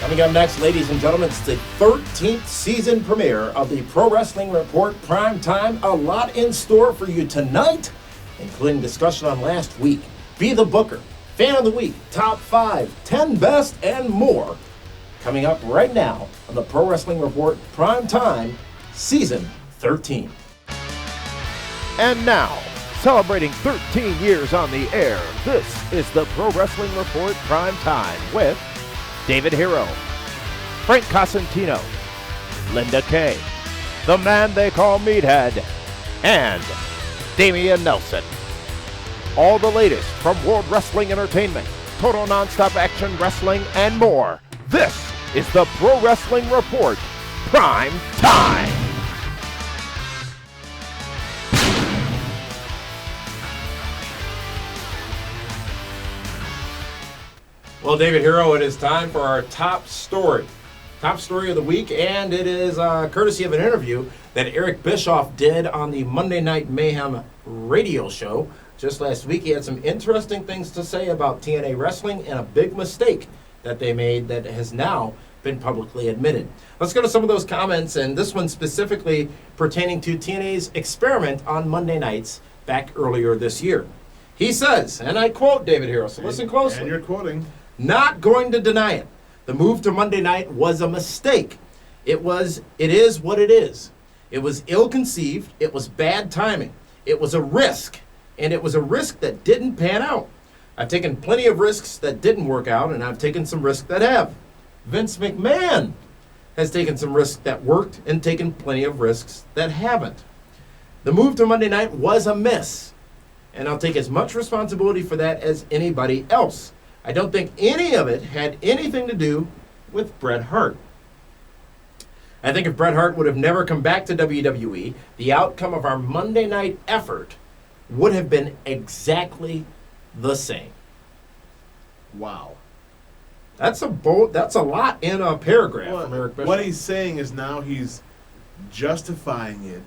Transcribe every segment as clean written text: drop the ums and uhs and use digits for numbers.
Coming up next, ladies and gentlemen, it's the 13th season premiere of the Pro Wrestling Report Primetime. A lot in store for you tonight, including discussion on last week, Be the Booker, Fan of the Week, Top 5, 10 Best, and more. Coming up right now on the Pro Wrestling Report Primetime, Season 13. And now, celebrating 13 years on the air, this is the Pro Wrestling Report Primetime with David Hero, Frank Cosentino, Linda Kay, the man they call Meathead, and Damian Nelson. All the latest from World Wrestling Entertainment, total nonstop action wrestling, and more. This is the Pro Wrestling Report Prime Time. Well, David Hero, it is time for our top story of the week, and it is courtesy of an interview that Eric Bischoff did on the Monday Night Mayhem radio show. Just last week, he had some interesting things to say about TNA Wrestling and a big mistake that they made that has now been publicly admitted. Let's go to some of those comments, and this one specifically pertaining to TNA's experiment on Monday nights back earlier this year. He says, and I quote David Hero, so listen closely. And you're quoting. Not going to deny it. The move to Monday night was a mistake. It is what it is. It was ill-conceived. It was bad timing. It was a risk. And it was a risk that didn't pan out. I've taken plenty of risks that didn't work out, and I've taken some risks that have. Vince McMahon has taken some risks that worked and taken plenty of risks that haven't. The move to Monday night was a miss, and I'll take as much responsibility for that as anybody else. I don't think any of it had anything to do with Bret Hart. I think if Bret Hart would have never come back to WWE, the outcome of our Monday night effort would have been exactly the same. Wow. That's a lot in a paragraph from Eric Bischoff. What he's saying is now he's justifying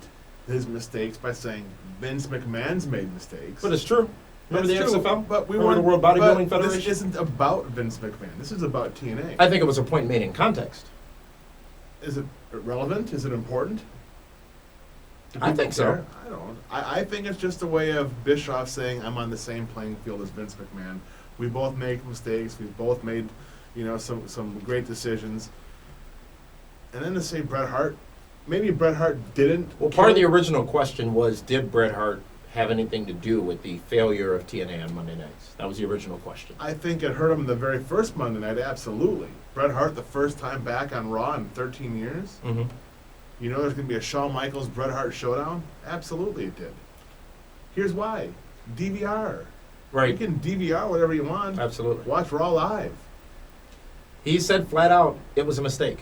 his mistakes by saying Vince McMahon's made mistakes. But it's true. Remember the XFL? But Remember the World Bodybuilding Federation? This isn't about Vince McMahon. This is about TNA. I think it was a point made in context. Is it relevant? Is it important? I think so. I don't. I think it's just a way of Bischoff saying, I'm on the same playing field as Vince McMahon. We both make mistakes. We've both made, some great decisions. And then to say Bret Hart, maybe Bret Hart didn't. Well, part of the original question was, did Bret Hart have anything to do with the failure of TNA on Monday nights? That was the original question. I think it hurt him the very first Monday night, absolutely. Bret Hart, the first time back on Raw in 13 years. Mm-hmm. You know there's going to be a Shawn Michaels Bret Hart showdown? Absolutely it did. Here's why. DVR. Right. You can DVR whatever you want. Absolutely. Watch Raw live. He said flat out it was a mistake.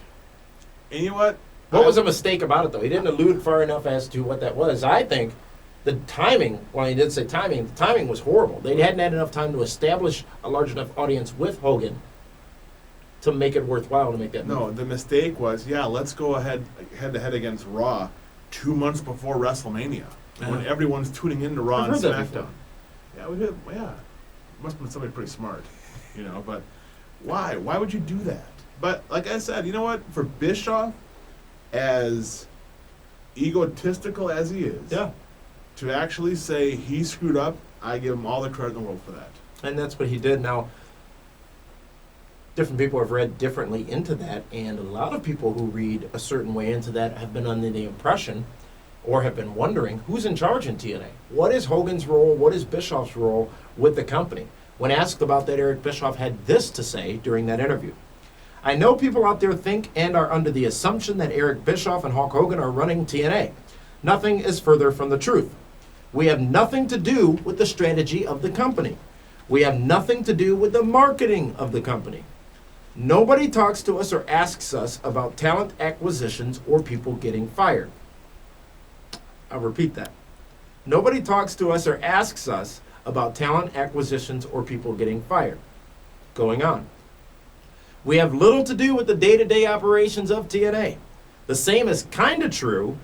And you know what? What was a mistake about it, though? He didn't allude far enough as to what that was. I think the timing, well, he did say timing, the timing was horrible. They hadn't had enough time to establish a large enough audience with Hogan to make it worthwhile to make that move. No, the mistake was, let's go head-to-head against Raw 2 months before WrestleMania, when everyone's tuning into Raw and Smackdown. Yeah. Must have been somebody pretty smart, but why? Why would you do that? But like I said, you know what? For Bischoff, as egotistical as he is, to actually say he screwed up, I give him all the credit in the world for that. And that's what he did. Now, different people have read differently into that, and a lot of people who read a certain way into that have been under the impression or have been wondering who's in charge in TNA. What is Hogan's role? What is Bischoff's role with the company? When asked about that, Eric Bischoff had this to say during that interview. I know people out there think and are under the assumption that Eric Bischoff and Hulk Hogan are running TNA. Nothing is further from the truth. We have nothing to do with the strategy of the company. We have nothing to do with the marketing of the company. Nobody talks to us or asks us about talent acquisitions or people getting fired. I'll repeat that. Nobody talks to us or asks us about talent acquisitions or people getting fired. Going on. We have little to do with the day-to-day operations of TNA. The same is kind of true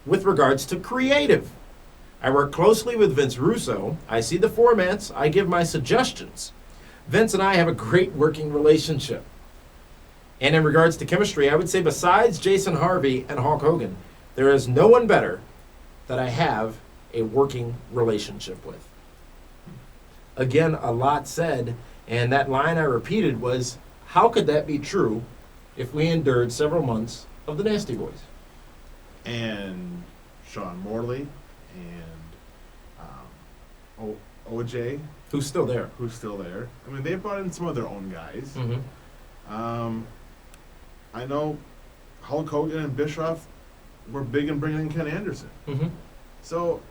with regards to creative. I work closely with Vince Russo. I see the formats. I give my suggestions. Vince and I have a great working relationship. And in regards to chemistry, I would say besides Jason Harvey and Hulk Hogan, there is no one better that I have a working relationship with. Again, a lot said, and that line I repeated was, how could that be true if we endured several months of the Nasty Boys? And Sean Morley and OJ. Who's still there. I mean, they brought in some of their own guys. Mm-hmm. I know Hulk Hogan and Bischoff were big in bringing in Ken Anderson. Mm-hmm. So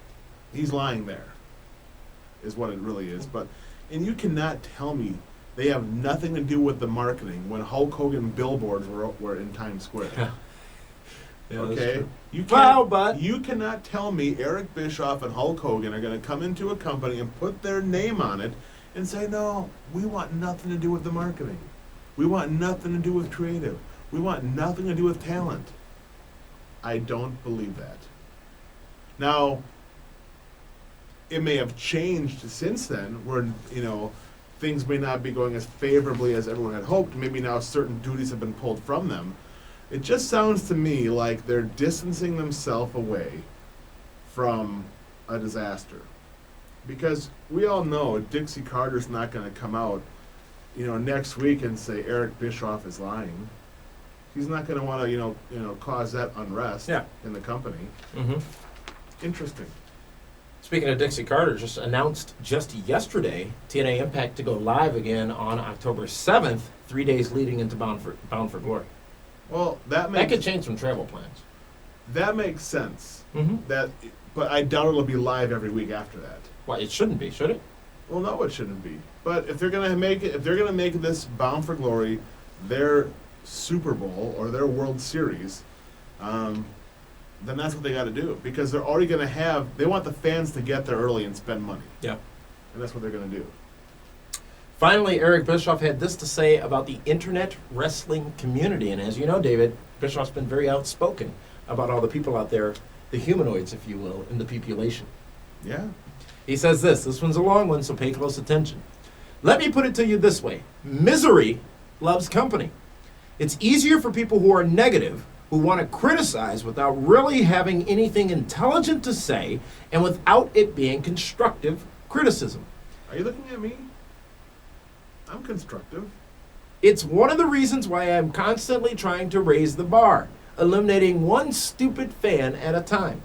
he's lying there, is what it really is. And you cannot tell me they have nothing to do with the marketing when Hulk Hogan billboards were in Times Square. Yeah, okay? You cannot tell me Eric Bischoff and Hulk Hogan are going to come into a company and put their name on it and say, no, we want nothing to do with the marketing. We want nothing to do with creative. We want nothing to do with talent. I don't believe that. Now, it may have changed since then, where, things may not be going as favorably as everyone had hoped. Maybe now certain duties have been pulled from them. It just sounds to me like they're distancing themselves away from a disaster. Because we all know Dixie Carter's not going to come out, next week and say Eric Bischoff is lying. He's not going to want to, cause that unrest in the company. Mm-hmm. Interesting. Speaking of Dixie Carter, just announced just yesterday, TNA Impact to go live again on October 7th, 3 days leading into Bound for Glory. Well, that could change some travel plans. That makes sense. Mm-hmm. But I doubt it'll be live every week after that. Well, it shouldn't be, should it? Well, no, it shouldn't be. But if they're gonna make this Bound for Glory their Super Bowl or their World Series, then that's what they got to do, because they're already going to have. They want the fans to get there early and spend money. Yeah, and that's what they're going to do. Finally, Eric Bischoff had this to say about the internet wrestling community, and as you know, David, Bischoff's been very outspoken about all the people out there, the humanoids, if you will, in the population. Yeah. He says this. This one's a long one, so pay close attention. Let me put it to you this way: misery loves company. It's easier for people who are negative, who want to criticize without really having anything intelligent to say and without it being constructive criticism. Are you looking at me? I'm constructive. It's one of the reasons why I'm constantly trying to raise the bar, eliminating one stupid fan at a time.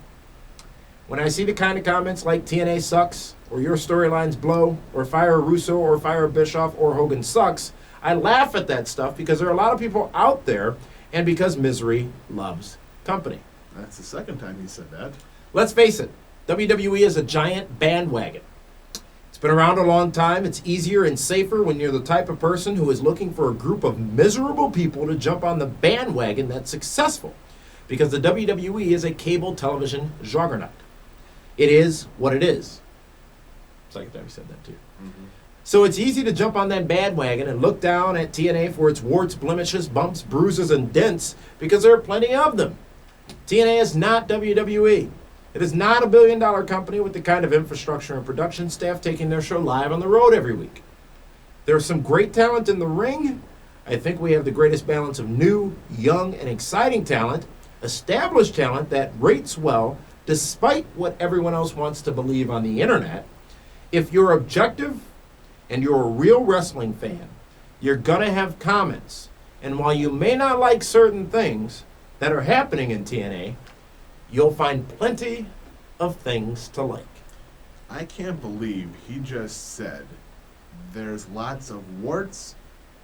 When I see the kind of comments like TNA sucks, or your storylines blow, or fire Russo, or fire Bischoff, or Hogan sucks, I laugh at that stuff because there are a lot of people out there, and because misery loves company. That's the second time he said that. Let's face it, WWE is a giant bandwagon. It's been around a long time. It's easier and safer when you're the type of person who is looking for a group of miserable people to jump on the bandwagon that's successful, because the WWE is a cable television juggernaut. It is what it is. Second time he said that too. Mm-hmm. So it's easy to jump on that bandwagon and look down at TNA for its warts, blemishes, bumps, bruises, and dents, because there are plenty of them. TNA is not WWE. It is not a billion-dollar company with the kind of infrastructure and production staff taking their show live on the road every week. There's some great talent in the ring. I think we have the greatest balance of new, young, and exciting talent, established talent that rates well, despite what everyone else wants to believe on the internet. If you're objective and you're a real wrestling fan, you're going to have comments. And while you may not like certain things that are happening in TNA, you'll find plenty of things to like. I can't believe he just said there's lots of warts,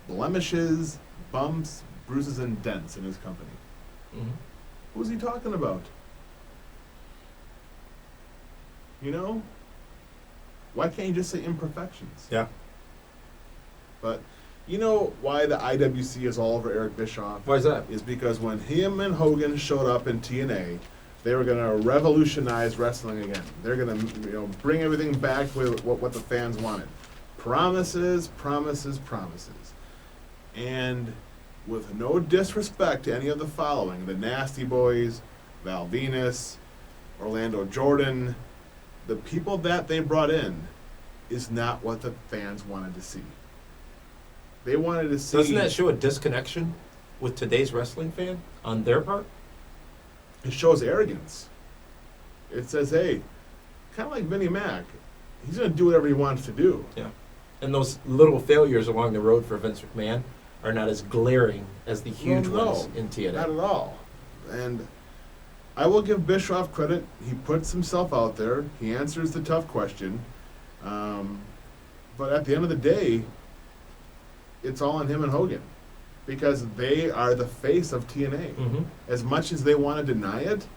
blemishes, bumps, bruises, and dents in his company. Mm-hmm. Who's he talking about? Why can't you just say imperfections? Yeah. But you know why the IWC is all over Eric Bischoff? Why is that? Is because when him and Hogan showed up in TNA, they were going to revolutionize wrestling again. They're going to bring everything back with what the fans wanted. Promises, promises, promises. And with no disrespect to any of the following, the Nasty Boys, Val Venus, Orlando Jordan, the people that they brought in is not what the fans wanted to see. They wanted to see... Doesn't that show a disconnection with today's wrestling fan on their part? It shows arrogance. It says, hey, kind of like Vinnie Mac, he's going to do whatever he wants to do. Yeah. And those little failures along the road for Vince McMahon are not as glaring as the huge ones in TNA. Not at all. And I will give Bischoff credit. He puts himself out there. He answers the tough question. But at the end of the day, it's all on him and Hogan. Because they are the face of TNA. Mm-hmm. As much as they want to deny it,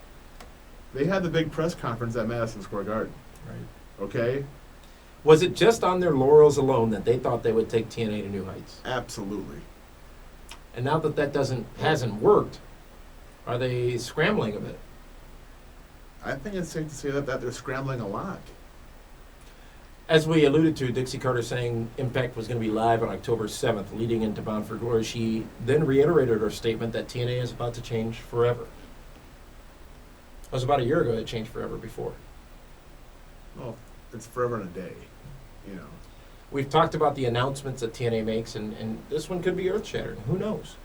they had the big press conference at Madison Square Garden. Right. Okay? Was it just on their laurels alone that they thought they would take TNA to new heights? Absolutely. And now that hasn't worked, are they scrambling a bit? I think it's safe to say that they're scrambling a lot. As we alluded to, Dixie Carter saying Impact was going to be live on October 7th, leading into Bound for Glory. She then reiterated her statement that TNA is about to change forever. It was about a year ago it changed forever before. Well, it's forever and a day, you know. We've talked about the announcements that TNA makes, and this one could be earth-shattering. Who knows?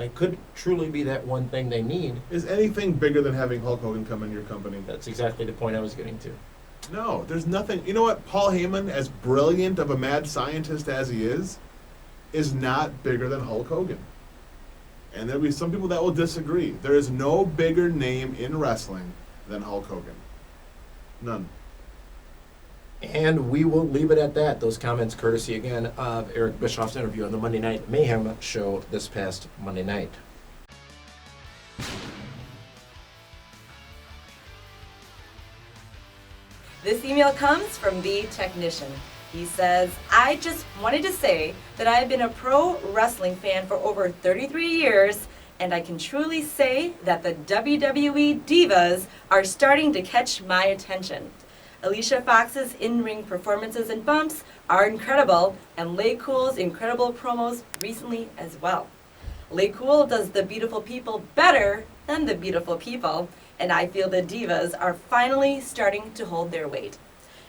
It could truly be that one thing they need. Is anything bigger than having Hulk Hogan come in your company? That's exactly the point I was getting to. No, there's nothing. You know what? Paul Heyman, as brilliant of a mad scientist as he is not bigger than Hulk Hogan. And there'll be some people that will disagree. There is no bigger name in wrestling than Hulk Hogan. None. And we will leave it at that. Those comments courtesy, again, of Eric Bischoff's interview on the Monday Night Mayhem show this past Monday night. This email comes from the technician. He says, I just wanted to say that I've been a pro wrestling fan for over 33 years, and I can truly say that the WWE divas are starting to catch my attention. Alicia Fox's in-ring performances and bumps are incredible, and Lay Cool's incredible promos recently as well. Lay Cool does the beautiful people better than the beautiful people, and I feel the divas are finally starting to hold their weight.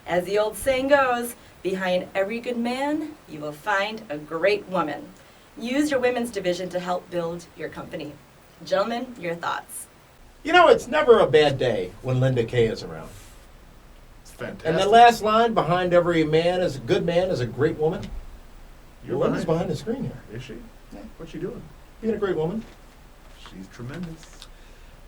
As the old saying goes, behind every good man, you will find a great woman. Use your women's division to help build your company. Gentlemen, your thoughts. You know, it's never a bad day when Linda Kay is around. It's fantastic. And the last line, behind every man is a good man is a great woman. Linda's behind the screen here. Is she? Yeah. What's she doing? Being a great woman. She's tremendous.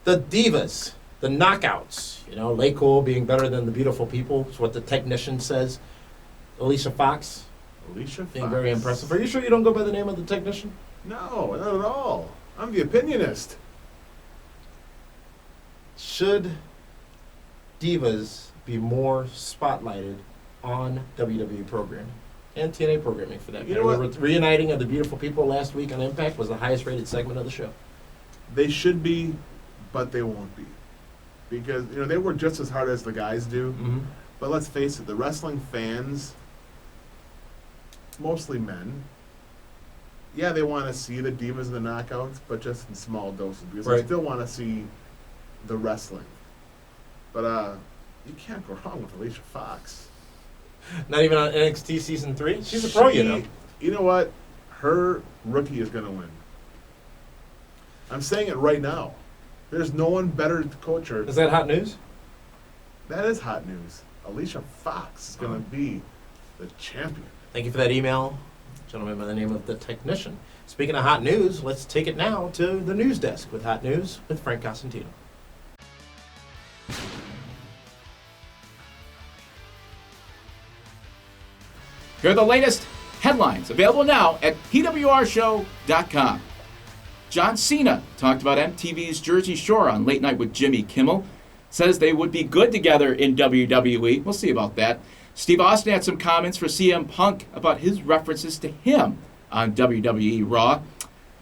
The divas, the knockouts, you know, Lay Cool being better than the beautiful people is what the technician says. Alicia Fox being very impressive. Are you sure you don't go by the name of the technician? No, not at all. I'm the opinionist. Should divas be more spotlighted on WWE programming and TNA programming for that matter? The reuniting of the beautiful people last week on Impact was the highest rated segment of the show. They should be, but they won't be. Because, you know, they work just as hard as the guys do. Mm-hmm. But let's face it, the wrestling fans, mostly men, yeah, they want to see the divas and the knockouts, but just in small doses. Because they still want to see the wrestling. But you can't go wrong with Alicia Fox. Not even on NXT Season 3? She's a pro, you know. You know what? Her rookie is going to win. I'm saying it right now. There's no one better to coach her. Is that hot news? That is hot news. Alicia Fox is going to be the champion. Thank you for that email, gentleman by the name of the technician. Speaking of hot news, let's take it now to the news desk with hot news with Frank Cosentino. Here are the latest headlines available now at pwrshow.com. John Cena talked about MTV's Jersey Shore on Late Night with Jimmy Kimmel. Says they would be good together in WWE. We'll see about that. Steve Austin had some comments for CM Punk about his references to him on WWE Raw.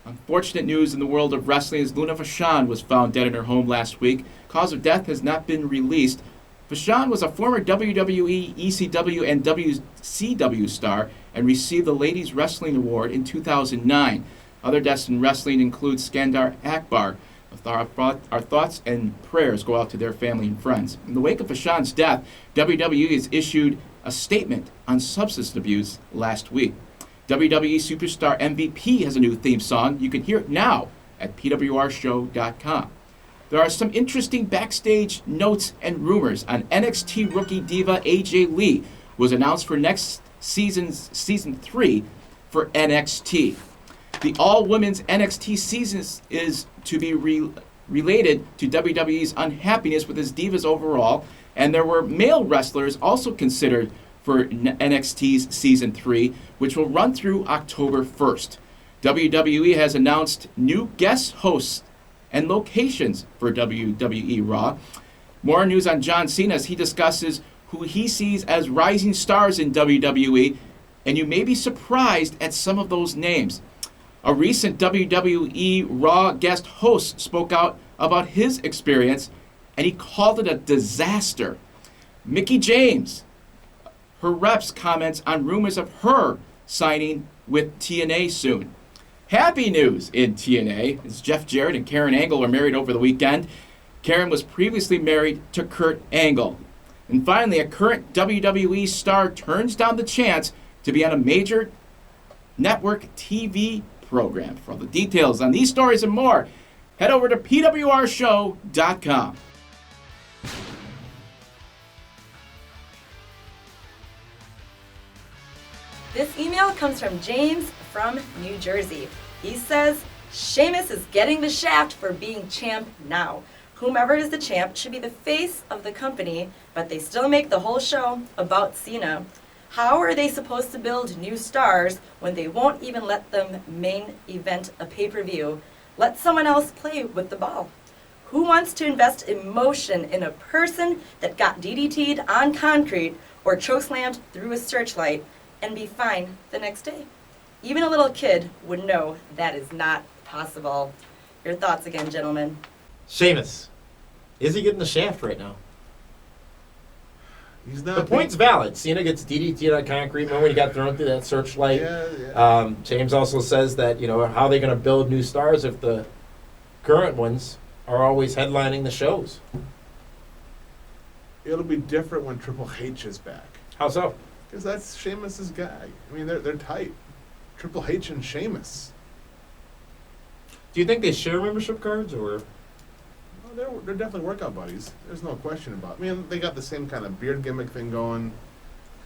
Unfortunate news in the world of wrestling as Luna Vachon was found dead in her home last week. Cause of death has not been released. Vachon was a former WWE, ECW, and WCW star and received the Ladies Wrestling Award in 2009. Other deaths in wrestling include Skandar Akbar. Our thoughts and prayers go out to their family and friends. In the wake of Vachon's death, WWE has issued a statement on substance abuse last week. WWE Superstar MVP has a new theme song. You can hear it now at pwrshow.com. There are some interesting backstage notes and rumors on NXT rookie diva AJ Lee, who was announced for next season's season 3 for NXT. The all-women's NXT season is to be related to WWE's unhappiness with its divas overall, and there were male wrestlers also considered for NXT's season 3, which will run through October 1st. WWE has announced new guest hosts and locations for WWE Raw. More news on John Cena as he discusses who he sees as rising stars in WWE, and you may be surprised at some of those names. A recent WWE Raw guest host spoke out about his experience, and he called it a disaster. Mickie James, her reps comments on rumors of her signing with TNA soon. Happy news in TNA is Jeff Jarrett and Karen Angle are married over the weekend. Karen was previously married to Kurt Angle. And finally, a current WWE star turns down the chance to be on a major network TV program. For all the details on these stories and more, head over to pwrshow.com. This email comes from James from New Jersey. He says, Sheamus is getting the shaft for being champ now. Whomever is the champ should be the face of the company, but they still make the whole show about Cena. How are they supposed to build new stars when they won't even let them main event a pay-per-view? Let someone else play with the ball. Who wants to invest emotion in a person that got DDT'd on concrete or chokeslammed through a searchlight and be fine the next day? Even a little kid would know that is not possible. Your thoughts again, gentlemen. Sheamus, is he getting the shaft right now? He's not. The point's valid. Cena gets DDT'd on concrete. Remember when he got thrown through that searchlight? Yeah. James also says that, how are they going to build new stars if the current ones are always headlining the shows? It'll be different when Triple H is back. How so? Because that's Sheamus's guy. I mean, they're tight. Triple H and Sheamus. Do you think they share membership cards or? Well, they're definitely workout buddies. There's no question about it. I mean, they got the same kind of beard gimmick thing going.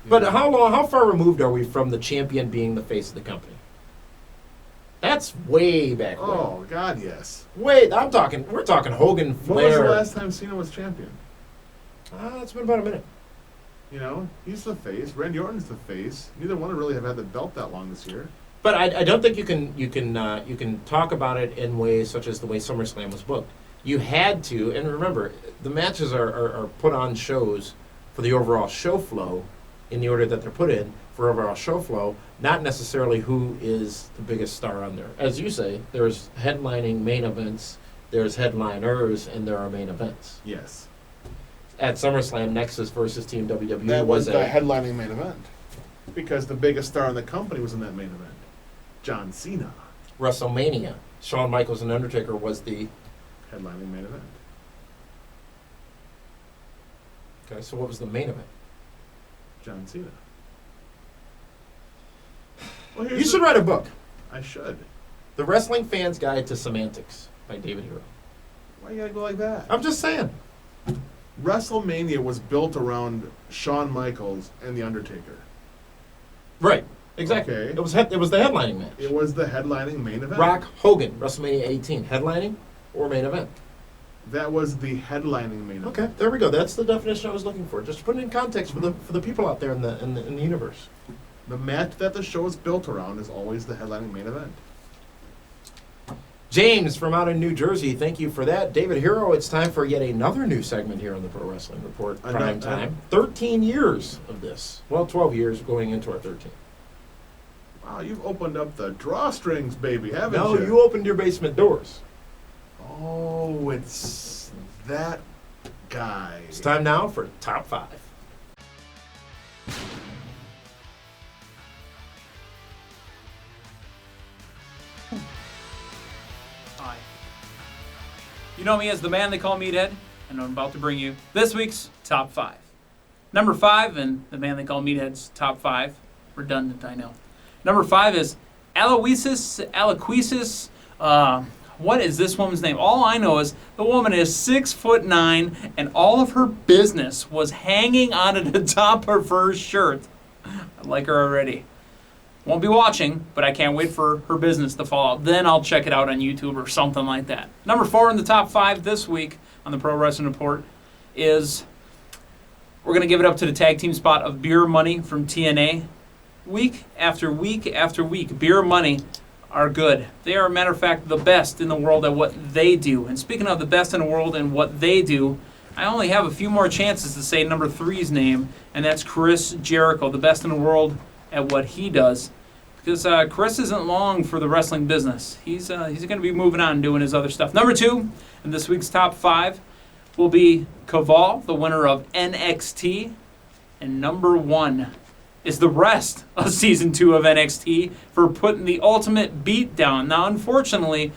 But how far removed are we from the champion being the face of the company? That's way back when. Oh, God, yes. We're talking Hogan, Flair. When was the last time Cena was champion? It's been about a minute. He's the face. Randy Orton's the face. Neither one of really have had the belt that long this year. But I don't think you can talk about it in ways such as the way SummerSlam was booked. You had to, and remember, the matches are put on shows for the overall show flow in the order that they're put in for overall show flow, not necessarily who is the biggest star on there. As you say, there's headlining main events, there's headliners, and there are main events. Yes. At SummerSlam, Nexus versus Team WWE That was the headlining main event. Because the biggest star in the company was in that main event. John Cena. WrestleMania. Shawn Michaels and Undertaker was the headlining main event. Okay, so what was the main event? John Cena. You should write a book. I should. The Wrestling Fan's Guide to Semantics by David Hero. Why you gotta go like that? I'm just saying. WrestleMania was built around Shawn Michaels and The Undertaker. Right. Exactly. Okay. It was the headlining match. It was the headlining main event. Rock Hogan, WrestleMania 18, headlining or main event? That was the headlining main event. Okay, there we go. That's the definition I was looking for. Just to put it in context for the people out there in the universe. The match that the show is built around is always the headlining main event. James from out in New Jersey, thank you for that. David Hero, it's time for yet another new segment here on the Pro Wrestling Report, Prime Time. 13 years of this. Well, 12 years going into our 13th. Wow, you've opened up the drawstrings, baby, haven't you? No, you opened your basement doors. Oh, it's that guy. It's time now for Top 5. Hi. You know me as the man they call Meathead, and I'm about to bring you this week's Top 5. Number 5, and the man they call Meathead's Top 5, redundant, I know, Number 5 is Aloysius. What is this woman's name? All I know is the woman is 6'9", and all of her business was hanging onto the top of her shirt. I like her already. Won't be watching, but I can't wait for her business to fall out. Then I'll check it out on YouTube or something like that. Number 4 in the top 5 this week on the Pro Wrestling Report is, we're going to give it up to the tag team spot of Beer Money from TNA. Week after week after week, Beer Money are good. They are, a matter of fact, the best in the world at what they do. And speaking of the best in the world and what they do, I only have a few more chances to say number 3's name, and that's Chris Jericho, the best in the world at what he does. Because Chris isn't long for the wrestling business. He's going to be moving on and doing his other stuff. Number 2 in this week's top 5 will be Kaval, the winner of NXT. And number 1 is the rest of Season 2 of NXT for putting the ultimate beat down. Now, unfortunately,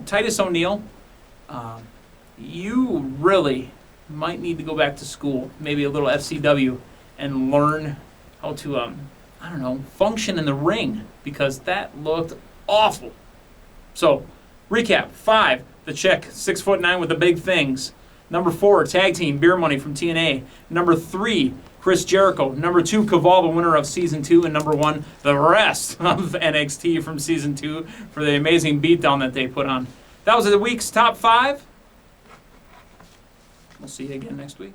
Titus O'Neil, you really might need to go back to school, maybe a little FCW, and learn how to, function in the ring, because that looked awful. So, recap. 5, the Czech, 6'9" with the big things. Number 4, tag team, Beer Money from TNA. Number 3, Chris Jericho. Number 2, Kaval, the winner of Season 2. And number 1, the rest of NXT from Season 2 for the amazing beatdown that they put on. That was the week's top 5. We'll see you again next week.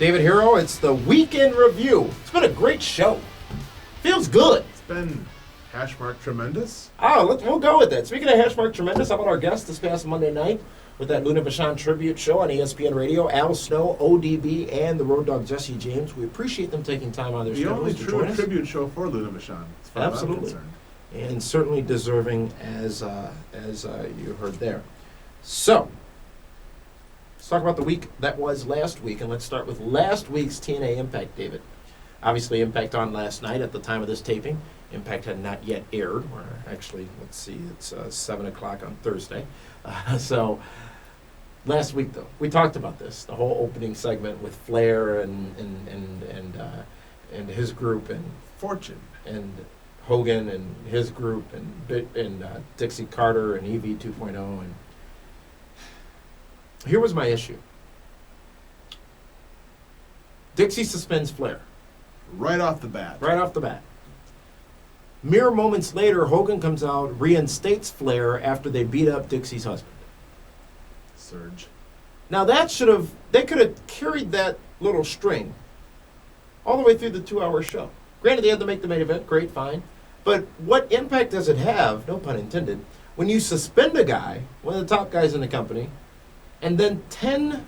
David Hero, it's the Weekend Review. It's been a great show. Feels good. It's been # tremendous. We'll go with that. Speaking of # tremendous, how about our guest this past Monday night with that Luna Vachon tribute show on ESPN Radio? Al Snow, ODB, and the Road Dogg Jesse James. We appreciate them taking time on their schedules to join us. The only true tribute show for Luna Vachon, as far as I'm concerned. And certainly deserving, as you heard there. So, let's talk about the week that was last week, and let's start with last week's TNA Impact, David. Obviously, Impact on last night at the time of this taping. Impact had not yet aired. Or actually, let's see, it's 7 o'clock on Thursday. So, last week, though, we talked about this, the whole opening segment with Flair and his group, and Fortune, and Hogan and his group, and Dixie Carter and EV 2.0. And here was my issue. Dixie suspends Flair. Right off the bat. Right off the bat. Mere moments later, Hogan comes out, reinstates Flair after they beat up Dixie's husband. Surge. Now they could have carried that little string all the way through the 2-hour show. Granted, they had to make the main event, great, fine. But what impact does it have, no pun intended, when you suspend a guy, one of the top guys in the company, and then 10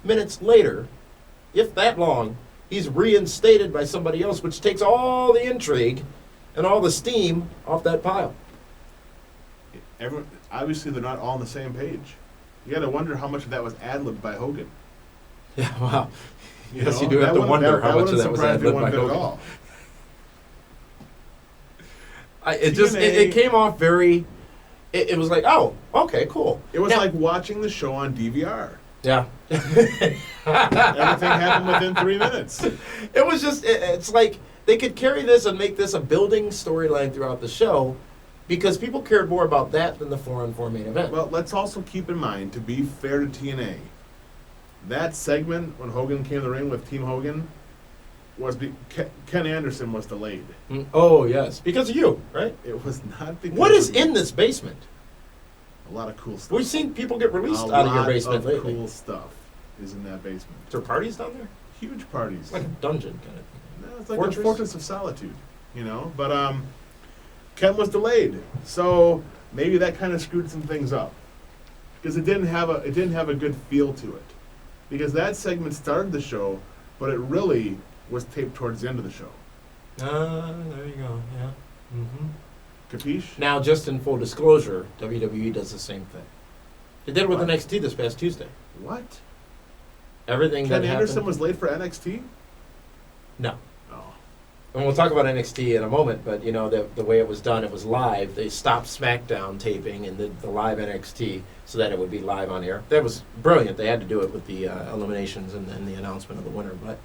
minutes later, if that long, he's reinstated by somebody else, which takes all the intrigue and all the steam off that pile. Obviously, they're not all on the same page. You got to wonder how much of that was ad-libbed by Hogan. Yeah, wow. Yes, you do have to wonder how much of that was ad-libbed by Hogan. It came off very. It was like, oh, okay, cool. It was like watching the show on DVR. Yeah. Everything happened within 3 minutes. It was just, it's like they could carry this and make this a building storyline throughout the show because people cared more about that than the 4-on-4 main event. Well, let's also keep in mind, to be fair to TNA, that segment when Hogan came to the ring with Team Hogan was Ken Anderson was delayed. Oh, yes. Because of you, right? It was not because What is in this basement? A lot of cool stuff. We've seen people get released out of your basement lately. A lot of cool stuff is in that basement. Is there parties down there? Huge parties. It's like a dungeon kind of thing. No, it's like a fortress of solitude, you know? But Ken was delayed, so maybe that kind of screwed some things up. Because it didn't have a good feel to it. Because that segment started the show, but it really was taped towards the end of the show. There you go, yeah. Mm-hmm. Capiche? Now, just in full disclosure, WWE does the same thing. They did it with NXT this past Tuesday. What? Everything Ken that Anderson happened, was late for NXT? No. Oh. And we'll talk about NXT in a moment, but the way it was done, it was live. They stopped SmackDown taping and did the live NXT so that it would be live on air. That was brilliant. They had to do it with the eliminations and then the announcement of the winner. But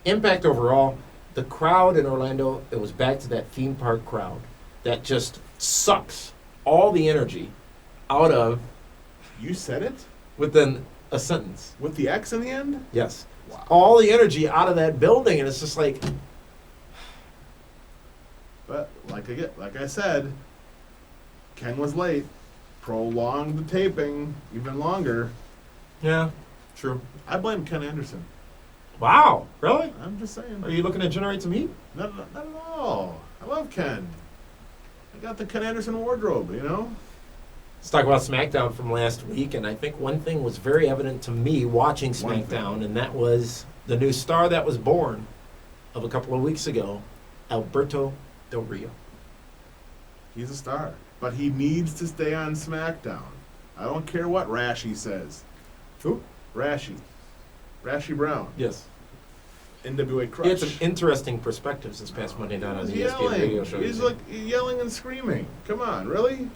Impact overall, the crowd in Orlando, it was back to that theme park crowd that just sucks all the energy out of. You said it? Within a sentence. With the X in the end? Yes. Wow. All the energy out of that building, and it's just like. But like I said, Ken was late. Prolonged the taping even longer. Yeah, true. I blame Ken Anderson. Wow, really? I'm just saying. Are you looking to generate some heat? Not at all. I love Ken. I got the Ken Anderson wardrobe, Let's talk about SmackDown from last week, and I think one thing was very evident to me watching SmackDown, and that was the new star that was born of a couple of weeks ago, Alberto Del Rio. He's a star, but he needs to stay on SmackDown. I don't care what Rashi says. Who? Rashi Brown. Yes. NWA Crush. He had some interesting perspectives this past Monday night on the ESPN radio show. He's like yelling and screaming. Come on, really?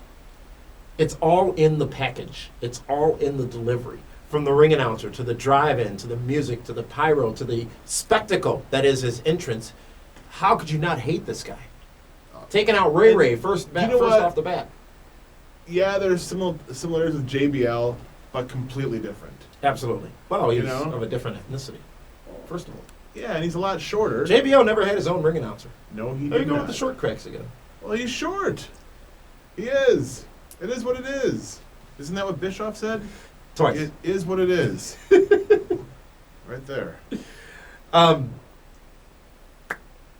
It's all in the package. It's all in the delivery. From the ring announcer to the drive-in to the music to the pyro to the spectacle that is his entrance. How could you not hate this guy? Taking out Ray first off the bat. Yeah, there's similarities with JBL, but completely different. Absolutely. Well, he's of a different ethnicity, first of all. Yeah, and he's a lot shorter. JBL never had his own ring announcer. No, he There you did go not. with the short cracks again. Well, he's short. He is. It is what it is. Isn't that what Bischoff said? Twice. It is what it is. Right there.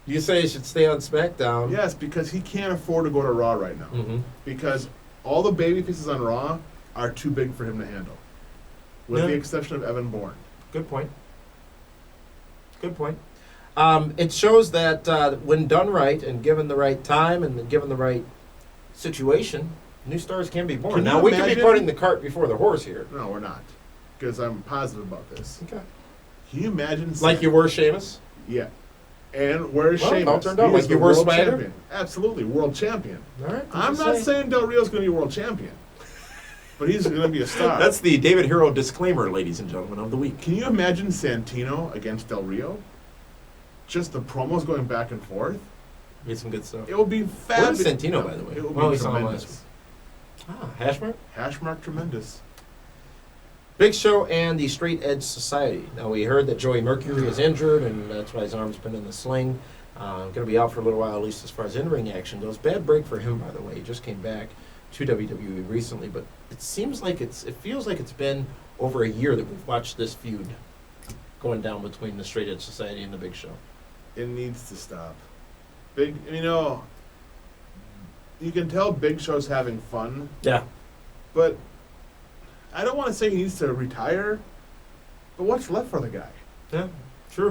You say he should stay on SmackDown. Yes, because he can't afford to go to Raw right now. Mm-hmm. Because all the baby faces on Raw are too big for him to handle. With the exception of Evan Bourne. Good point. Good point. It shows that when done right and given the right time and given the right situation, new stars can be born. Can Now, you we could be imagine- putting the cart before the horse here. No, we're not. Because I'm positive about this. Okay. Can you imagine... Like you were Sheamus? Yeah. And where's Well, Sheamus? it all turned out He like is you the were world Swagger? champion. Absolutely, world champion. All right. I'm not saying Del Rio's going to be world champion. But he's going to be a star. That's the David Hero disclaimer, ladies and gentlemen, of the week. Can you imagine Santino against Del Rio? Just the promos going back and forth? Made some good stuff. It would be fabulous. Where's Santino, by the way? It would Well, be he's on tremendous. Hashmark? Hashmark tremendous. Big Show and the Straight Edge Society. Now, we heard that Joey Mercury is injured, and that's why his arm's been in the sling. Going to be out for a little while, at least as far as in-ring action goes. Bad break for him, by the way. He just came back to WWE recently, but it feels like it's been over a year that we've watched this feud going down between the Straight Edge Society and the Big Show. It needs to stop. You can tell Big Show's having fun, Yeah. but I don't want to say he needs to retire, but what's left for the guy? Yeah, true.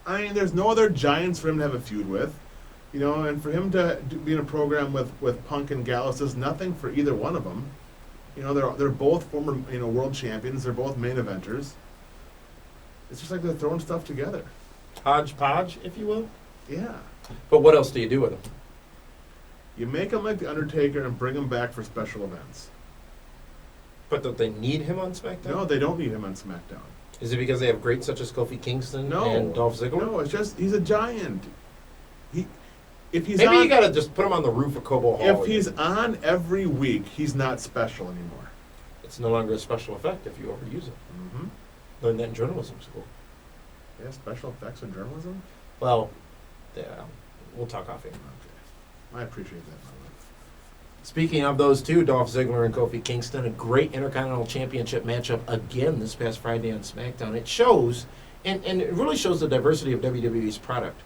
I mean, there's no other giants for him to have a feud with, and for him to be in a program with Punk and Gallows does nothing for either one of them. They're both former world champions. They're both main eventers. It's just like they're throwing stuff together. Hodgepodge, if you will. Yeah. But what else do you do with him? You make him like The Undertaker and bring him back for special events. But don't they need him on SmackDown? No, they don't need him on SmackDown. Is it because they have greats such as Kofi Kingston No. and Dolph Ziggler? No, it's just he's a giant. If he's Maybe on, you got to just put him on the roof of Cobo Hall. if he's on every week, he's not special anymore. It's no longer a special effect if you overuse it. Mm-hmm. Learned that in journalism school. Yeah, special effects in journalism. Well, yeah, we'll talk off air. Okay, I appreciate that. Speaking of those two, Dolph Ziggler and Kofi Kingston, a great Intercontinental Championship matchup again this past Friday on SmackDown. It shows, and it really shows the diversity of WWE's product,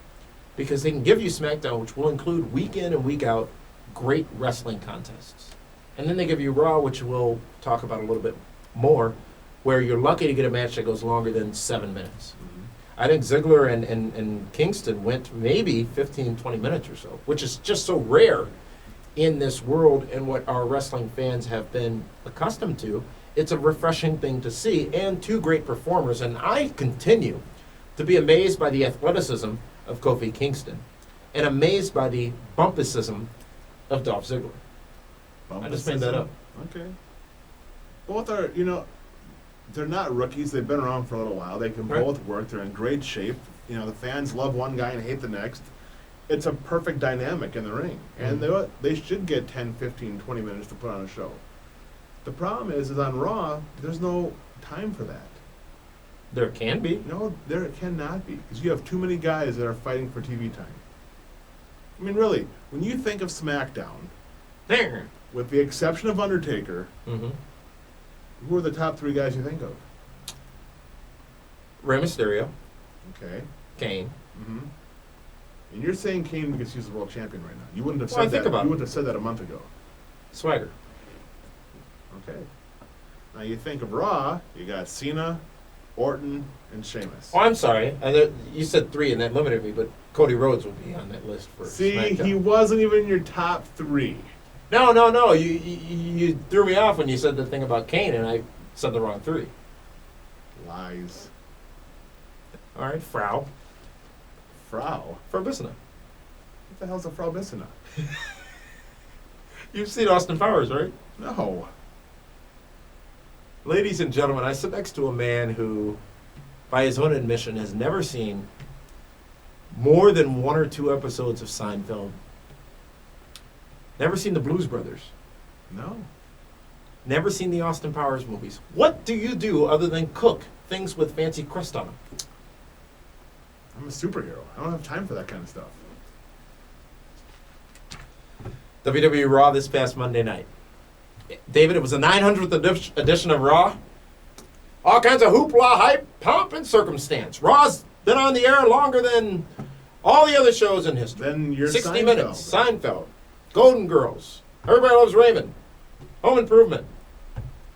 because they can give you SmackDown, which will include week in and week out great wrestling contests. And then they give you Raw, which we'll talk about a little bit more, where you're lucky to get a match that goes longer than 7 minutes. Mm-hmm. I think Ziggler and Kingston went maybe 15, 20 minutes or so, which is just so rare in this world and what our wrestling fans have been accustomed to. It's a refreshing thing to see, and two great performers. And I continue to be amazed by the athleticism of Kofi Kingston and amazed by the bumpicism of Dolph Ziggler. I just made that up. Okay. Both are, they're not rookies. They've been around for a little while. They can both work. They're in great shape. The fans love one guy and hate the next. It's a perfect dynamic in the ring. And they should get 10, 15, 20 minutes to put on a show. The problem is on Raw, there's no time for that. There can be. No, there cannot be. Because you have too many guys that are fighting for TV time. I mean, really, when you think of SmackDown, with the exception of Undertaker, who are the top 3 guys you think of? Rey Mysterio. Okay. Kane. And you're saying Kane because he's the world champion right now. You wouldn't have said that. You wouldn't have said that a month ago. Swagger. Okay. Now you think of Raw, you got Cena, Orton, and Sheamus. Oh, I'm sorry. You said 3, and that limited me, but Cody Rhodes would be on that list for SmackDown. He wasn't even in your top 3. No. You threw me off when you said the thing about Kane, and I said the wrong 3. Lies. All right, Frau. Frau? Bissina. What the hell's a Frau Bissina? You've seen Austin Powers, right? No. Ladies and gentlemen, I sit next to a man who, by his own admission, has never seen more than 1 or 2 episodes of Seinfeld. Never seen the Blues Brothers. No. Never seen the Austin Powers movies. What do you do other than cook things with fancy crust on them? I'm a superhero. I don't have time for that kind of stuff. WWE Raw this past Monday night. David, it was the 900th edition of Raw. All kinds of hoopla, hype, pomp, and circumstance. Raw's been on the air longer than all the other shows in history. Then you're 60 Seinfeld. Minutes, Seinfeld, Golden Girls, Everybody Loves Raymond, Home Improvement,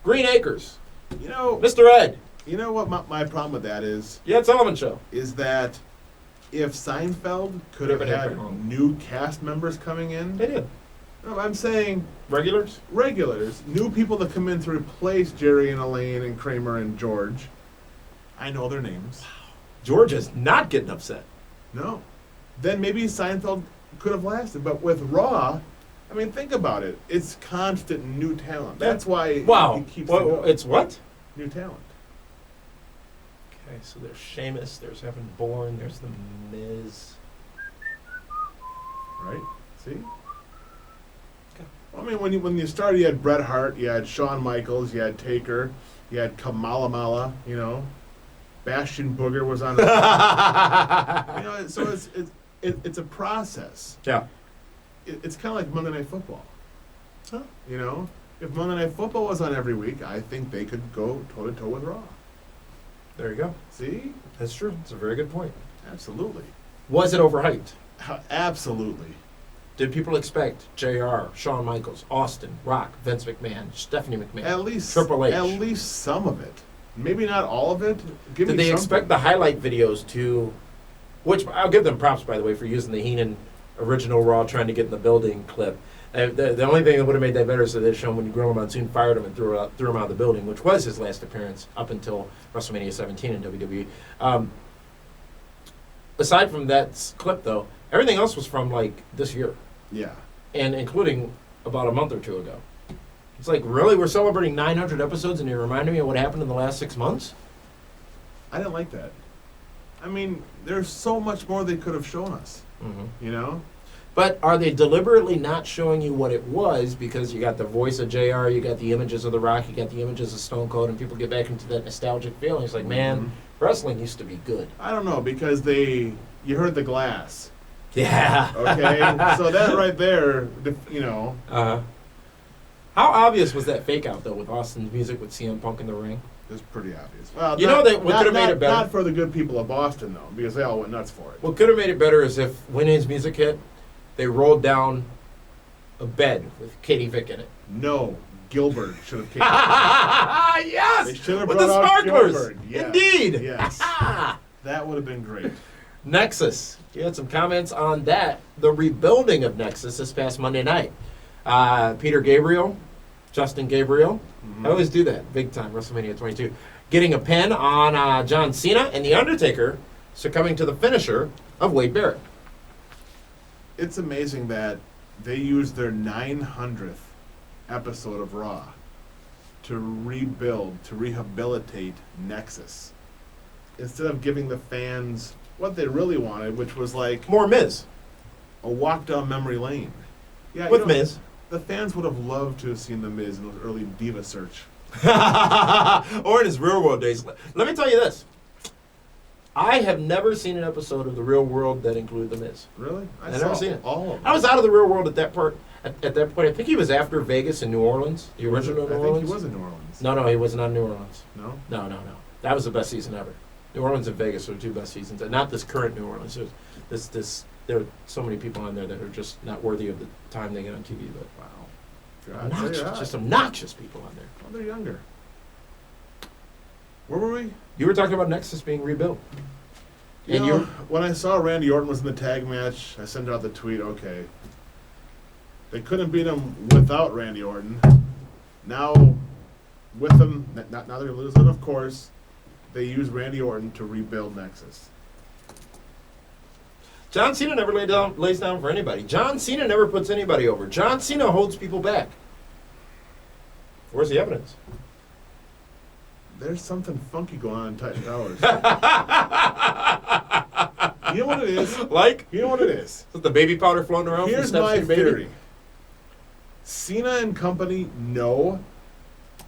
Green Acres, Mr. Ed. You know what my problem with that is? Yeah, it's Sullivan Show. Is that if Seinfeld could have had new cast members coming in? They did. No, I'm saying Regulars, new people that come in to replace Jerry and Elaine and Kramer and George. I know their names. George is not getting upset. No. Then maybe Seinfeld could have lasted. But with Raw, I mean, think about it. It's constant new talent. That's why it keeps it's what? New talent. Okay, so there's Sheamus, there's Evan Bourne, there's The Miz. Right? See? I mean, when you started, you had Bret Hart, you had Shawn Michaels, you had Taker, you had Kamala Mala, Bastion Booger was on. So it's a process. Yeah. It's kind of like Monday Night Football. Huh. If Monday Night Football was on every week, I think they could go toe to toe with Raw. There you go. See? That's true. It's a very good point. Absolutely. Was it overhyped? Absolutely. Did people expect JR, Shawn Michaels, Austin, Rock, Vince McMahon, Stephanie McMahon, At least Triple H? At least some of it. Maybe not all of it. Give Did me they something. expect the highlight videos to, which I'll give them props, by the way, for using the Heenan original Raw trying to get in the building clip. The only thing that would have made that better is that they'd shown when Gorilla Monsoon fired him and threw him out of the building, which was his last appearance up until WrestleMania 17 in WWE. Aside from that clip, though, everything else was from, this year. Yeah. And including about a month or 2 ago. It's like, really? We're celebrating 900 episodes and you're reminding me of what happened in the last 6 months? I didn't like that. I mean, there's so much more they could have shown us. Mm-hmm. But are they deliberately not showing you what it was because you got the voice of JR, you got the images of The Rock, you got the images of Stone Cold, and people get back into that nostalgic feeling? It's like, man, wrestling used to be good. I don't know, because you heard the glass. Yeah. Okay? So that right there, Uh-huh. How obvious was that fake out, though, with Austin's music with CM Punk in the ring? It was pretty obvious. Well, What could have made it better? Not for the good people of Boston, though, because they all went nuts for it. What could have made it better is if, when his music hit, they rolled down a bed with Katie Vick in it. No. Gilbert should have kicked Yes! They should have with brought the out sparklers! Gilbert. Yes. Indeed! Yes. That would have been great. Nexus. You had some comments on that. The rebuilding of Nexus this past Monday night. Peter Gabriel, Justin Gabriel. I always do that. Big time, WrestleMania 22. Getting a pin on John Cena, and The Undertaker succumbing to the finisher of Wade Barrett. It's amazing that they used their 900th episode of Raw to rebuild, to rehabilitate Nexus, instead of giving the fans what they really wanted, which was like More Miz. a walk down memory lane. Yeah, With Miz. The fans would have loved to have seen the Miz in those early Diva Search. Or in his Real World days. Let me tell you this. I have never seen an episode of The Real World that included The Miz. Really? I've never seen it. All of them. I was out of The Real World at that part. At that point, I think he was after Vegas and New Orleans, the original New I Orleans. think he was in New Orleans. No, he wasn't on New Orleans. No? No. That was the best season ever. New Orleans and Vegas were the two best seasons. Not this current New Orleans. There are so many people on there that are just not worthy of the time they get on TV. But Wow. obnoxious, just obnoxious people on there. Well, they're younger. Where were we? You were talking about Nexus being rebuilt. And You know, you're when I saw Randy Orton was in the tag match, I sent out the tweet, okay. They couldn't beat him without Randy Orton. Now, with him, now they're going to lose it, of course. They use Randy Orton to rebuild Nexus. John Cena never lays down for anybody. John Cena never puts anybody over. John Cena holds people back. Where's the evidence? There's something funky going on in Titan Towers. You know what it is? Like? You know what it is? Is the baby powder floating around Here's from my Steph's baby? theory. Cena and company know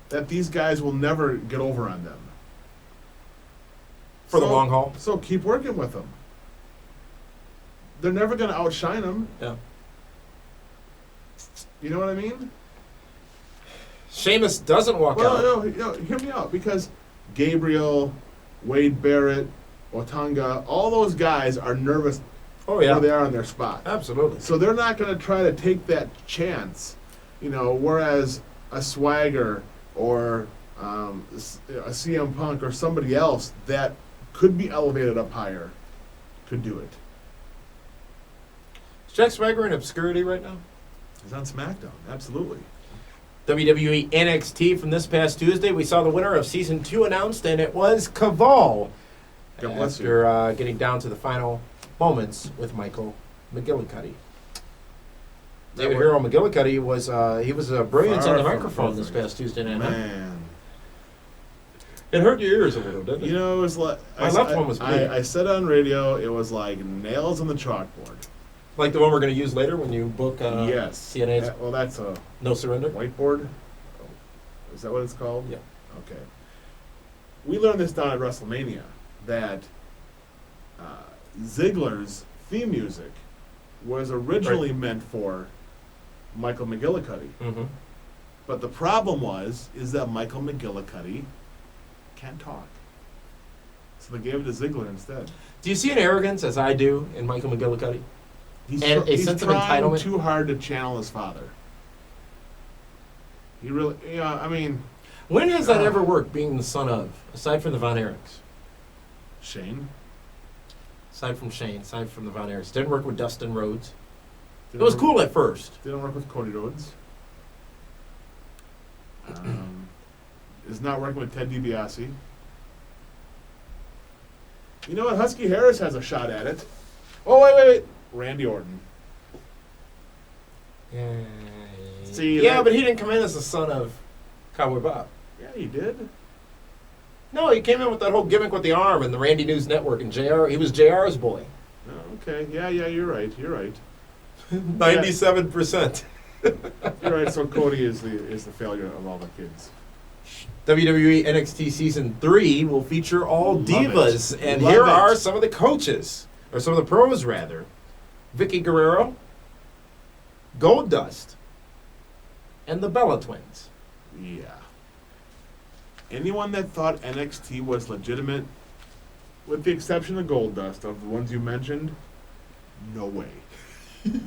that these guys will never get over on them. For the long haul? So keep working with them. They're never going to outshine them. Yeah. You know what I mean? Sheamus doesn't walk out. No, hear me out. Because Gabriel, Wade Barrett, Otanga, all those guys are nervous where they are on their spot. Absolutely. So they're not going to try to take that chance. Whereas a Swagger or a CM Punk or somebody else that could be elevated up higher could do it. Is Jack Swagger in obscurity right now? He's on SmackDown, absolutely. WWE NXT from this past Tuesday, we saw the winner of Season 2 announced, and it was Caval. God bless you. After getting down to the final moments with Michael McGillicuddy. David Hero McGillicuddy was a brilliance on the microphone this past Tuesday night. Man. It hurt your ears a little, didn't it? It was like... My left one was bleeding. I said on radio, it was like nails on the chalkboard. Like the one we're going to use later when you book Yes. TNA's That's a No Surrender? whiteboard. Is that what it's called? Yeah. Okay. We learned this down at WrestleMania, that Ziggler's theme music was originally meant for Michael McGillicuddy. Mm-hmm. But the problem is that Michael McGillicuddy can't talk. So they gave it to Ziggler instead. Do you see an arrogance, as I do, in Michael McGillicuddy? He's He's sense of trying entitlement? too hard to channel his father. He really, When has that ever worked, being the son of, aside from the Von Erichs? Shane. Aside from Shane, aside from the Von Erichs. Didn't work with Dustin Rhodes. It was cool at first. Didn't work with Cody Rhodes. Is not working with Ted DiBiase. You know what? Husky Harris has a shot at it. Oh, wait. Randy Orton. See, yeah, but he didn't come in as the son of Cowboy Bob. Yeah, he did. No, he came in with that whole gimmick with the arm and the Randy News Network and JR. He was JR's boy. Oh, okay. Yeah, you're right. 97%. You're right. So Cody is the failure of all the kids. WWE NXT Season 3 will feature all divas. And here are some of the coaches, or some of the pros, rather. Vicky Guerrero, Goldust, and the Bella Twins. Yeah. Anyone that thought NXT was legitimate, with the exception of Goldust, of the ones you mentioned, no way.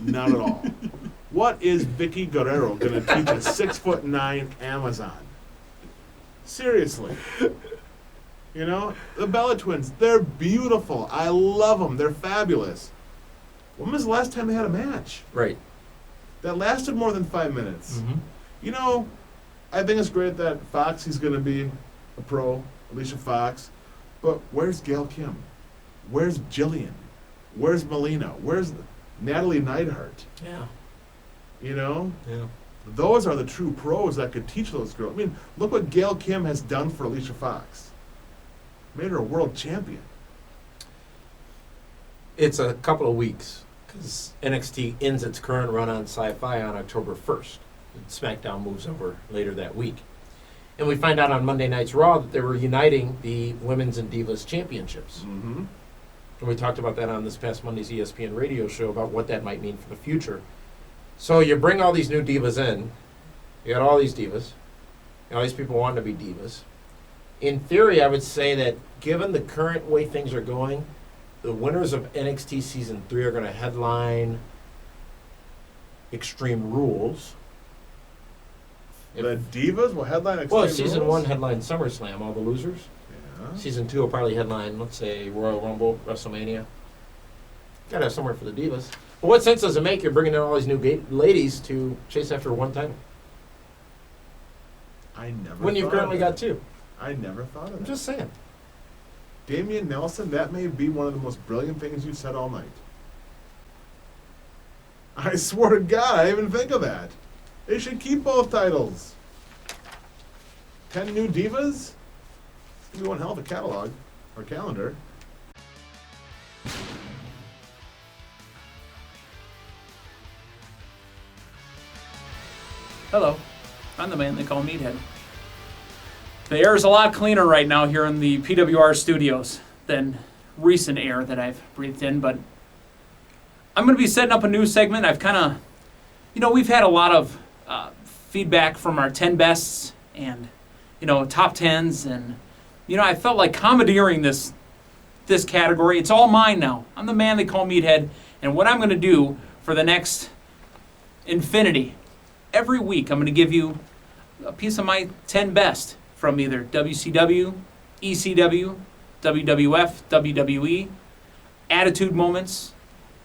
Not at all. What is Vicky Guerrero going to teach a 6'9" Amazon? Seriously. The Bella Twins, they're beautiful. I love them. They're fabulous. When was the last time they had a match? Right. That lasted more than 5 minutes. Mm-hmm. I think it's great that Foxy's going to be a pro, Alicia Fox. But where's Gail Kim? Where's Jillian? Where's Melina? Where's Natalie Neidhart? Yeah. You know? Yeah. Those are the true pros that could teach those girls. I mean, look what Gail Kim has done for Alicia Fox. Made her a world champion. It's a couple of weeks because NXT ends its current run on Sci-Fi on October 1st. SmackDown moves over later that week. And we find out on Monday Night's Raw that they were uniting the Women's and Divas Championships. Mm-hmm. And we talked about that on this past Monday's ESPN radio show about what that might mean for the future. So you bring all these new divas in. You got all these divas. All these people wanting to be divas. In theory, I would say that given the current way things are going, the winners of NXT Season 3 are going to headline Extreme Rules. The Divas will headline Extreme Well, Season Rules? 1 headlined SummerSlam, all the losers. Yeah. Season 2 will probably headline, let's say, Royal Rumble, WrestleMania. Got to have somewhere for the divas. But what sense does it make you're bringing in all these new ladies to chase after one title? I never When you've thought of currently that. got two. I never thought of I'm that. just saying. Damian Nelson, that may be one of the most brilliant things you said all night. I swear to God, I didn't even think of that. They should keep both titles. 10 new divas? It's going to be one hell of a catalog, or calendar. Hello, I'm the man they call Meathead. The air is a lot cleaner right now here in the PWR studios than recent air that I've breathed in, but I'm going to be setting up a new segment. I've kind of, we've had a lot of feedback from our 10 bests and, top 10s, and, I felt like commandeering this category. It's all mine now. I'm the man they call Meathead, and what I'm going to do for the next infinity, every week I'm going to give you a piece of my 10 best from either WCW, ECW, WWF, WWE, attitude moments,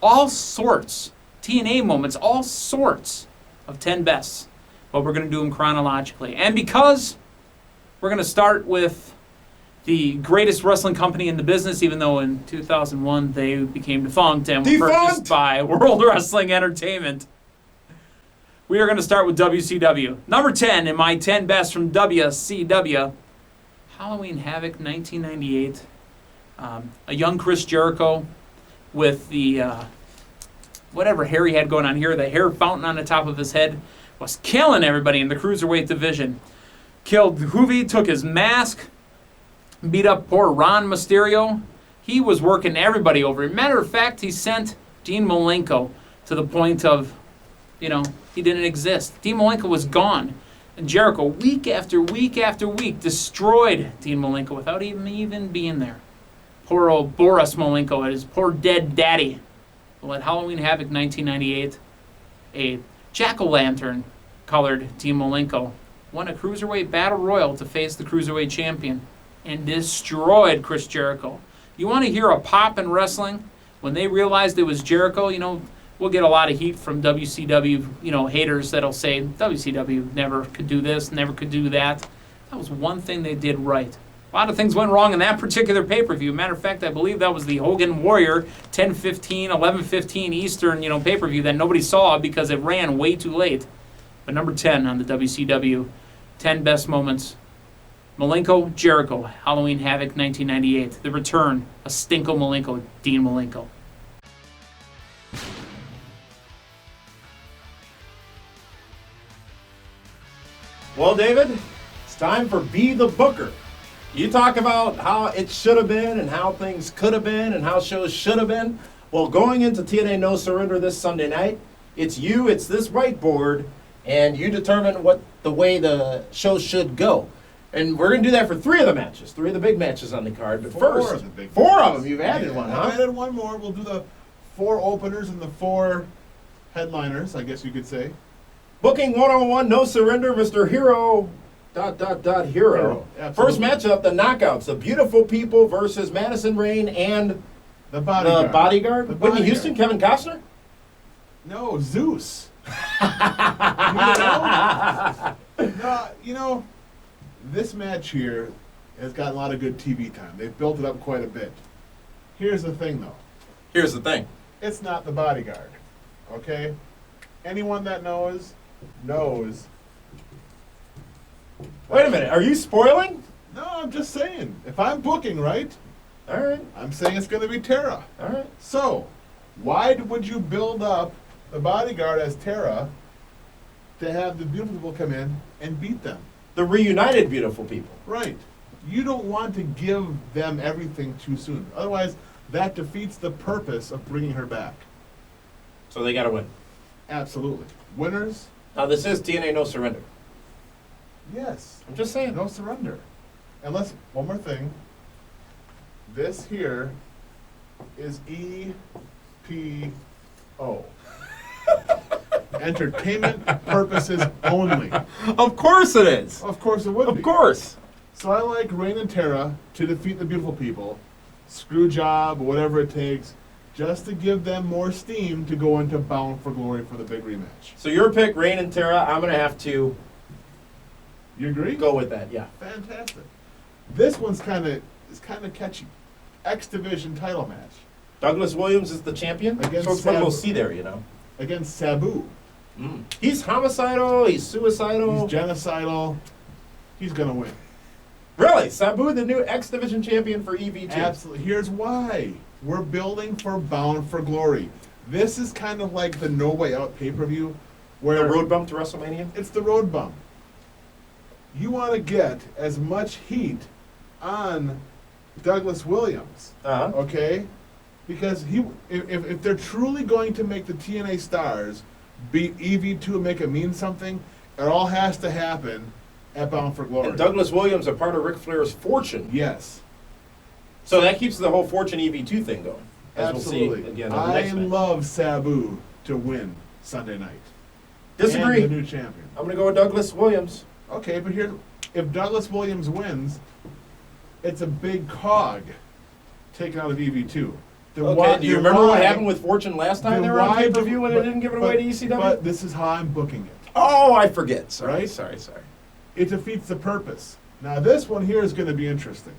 all sorts, TNA moments, all sorts of 10 bests. But we're going to do them chronologically. And because we're going to start with the greatest wrestling company in the business, even though in 2001 they became defunct and were purchased by World Wrestling Entertainment. We are going to start with WCW. Number 10 in my 10 best from WCW, Halloween Havoc 1998. A young Chris Jericho with the, whatever hair he had going on here, the hair fountain on the top of his head, was killing everybody in the Cruiserweight division. Killed Hoovy, took his mask, beat up poor Ron Mysterio. He was working everybody over. Matter of fact, he sent Dean Malenko to the point of, he didn't exist. Dean Malenko was gone. And Jericho, week after week after week, destroyed Dean Malenko without even being there. Poor old Boris Malenko, his poor dead daddy. Well, at Halloween Havoc 1998, a jack-o'-lantern colored Dean Malenko won a Cruiserweight Battle Royal to face the Cruiserweight champion and destroyed Chris Jericho. You want to hear a pop in wrestling? When they realized it was Jericho, we'll get a lot of heat from WCW, haters that'll say WCW never could do this, never could do that. That was one thing they did right. A lot of things went wrong in that particular pay-per-view. Matter of fact, I believe that was the Hogan Warrior 10:15, 11:15 Eastern, pay-per-view that nobody saw because it ran way too late. But number 10 on the WCW 10 best moments. Malenko, Jericho, Halloween Havoc 1998. The return, a Stinko Malenko, Dean Malenko. Well, David, it's time for Be the Booker. You talk about how it should have been and how things could have been and how shows should have been. Well, going into TNA No Surrender this Sunday night, it's this whiteboard, and you determine what the way the show should go. And we're going to do that for 3 of the matches, 3 of the big matches on the card. But 4 first, of the big 4 of matches. them. You've added one, huh? I added one more. We'll do the 4 openers and the 4 headliners, I guess you could say. Booking 101, No Surrender, Mr. Hero, ... Hero. Absolutely. First matchup, the Knockouts, the Beautiful People versus Madison Rayne and The Bodyguard. the Bodyguard. The Whitney Bodyguard. Houston, Kevin Costner? No, Zeus. No, this match here has gotten a lot of good TV time. They've built it up quite a bit. Here's the thing, though. Here's the thing. It's not the bodyguard. Okay? Anyone that knows. Wait a minute. Are you spoiling? No, I'm just saying. If I'm booking, right? All right. I'm saying it's going to be Tara. All right. So, why would you build up the bodyguard as Tara to have the beautiful people come in and beat them? The reunited beautiful people. Right. You don't want to give them everything too soon. Otherwise, that defeats the purpose of bringing her back. So they got to win. Absolutely. Winners? Now, this is TNA No Surrender. Yes. I'm just saying. No surrender. Unless, one more thing. This here is EPO. Entertainment purposes only. Of course it is. Of course it would be. Of course. So I like Reign and Tara to defeat the beautiful people. Screw job, whatever it takes, just to give them more steam to go into Bound for Glory for the big rematch. So your pick, Reign and Tara. I'm going to have to You agree? go with that. Yeah. Fantastic. This one's kind of catchy. X Division title match Douglas Williams is the champion. Against So it's what we'll Sabu. see there, you know. against Sabu. He's homicidal. He's suicidal. He's genocidal. He's gonna win. Really? Sabu, the new X Division champion for EV2. Absolutely. Here's why. We're building for Bound for Glory. This is kind of like the No Way Out pay-per-view, where The road bump to WrestleMania? it's the road bump. You want to get as much heat on Douglas Williams, Uh-huh. okay? Because if they're truly going to make the TNA stars beat EV2 and make it mean something, it all has to happen at Bound for Glory. And Douglas Williams, a part of Ric Flair's fortune. Yes. So that keeps the whole fortune EV2 thing going. As Absolutely. we'll see again on the I next match. love Sabu to win Sunday night. Disagree. And the new champion. I'm going to go with Douglas Williams. Okay, but here, if Douglas Williams wins, it's a big cog taken out of EV2. Okay, do you remember what happened with Fortune last time they were on pay-per-view when they didn't give it away to ECW? But this is how I'm booking it. Oh, I forget. Sorry, Right? sorry. It defeats the purpose. Now this one here is going to be interesting.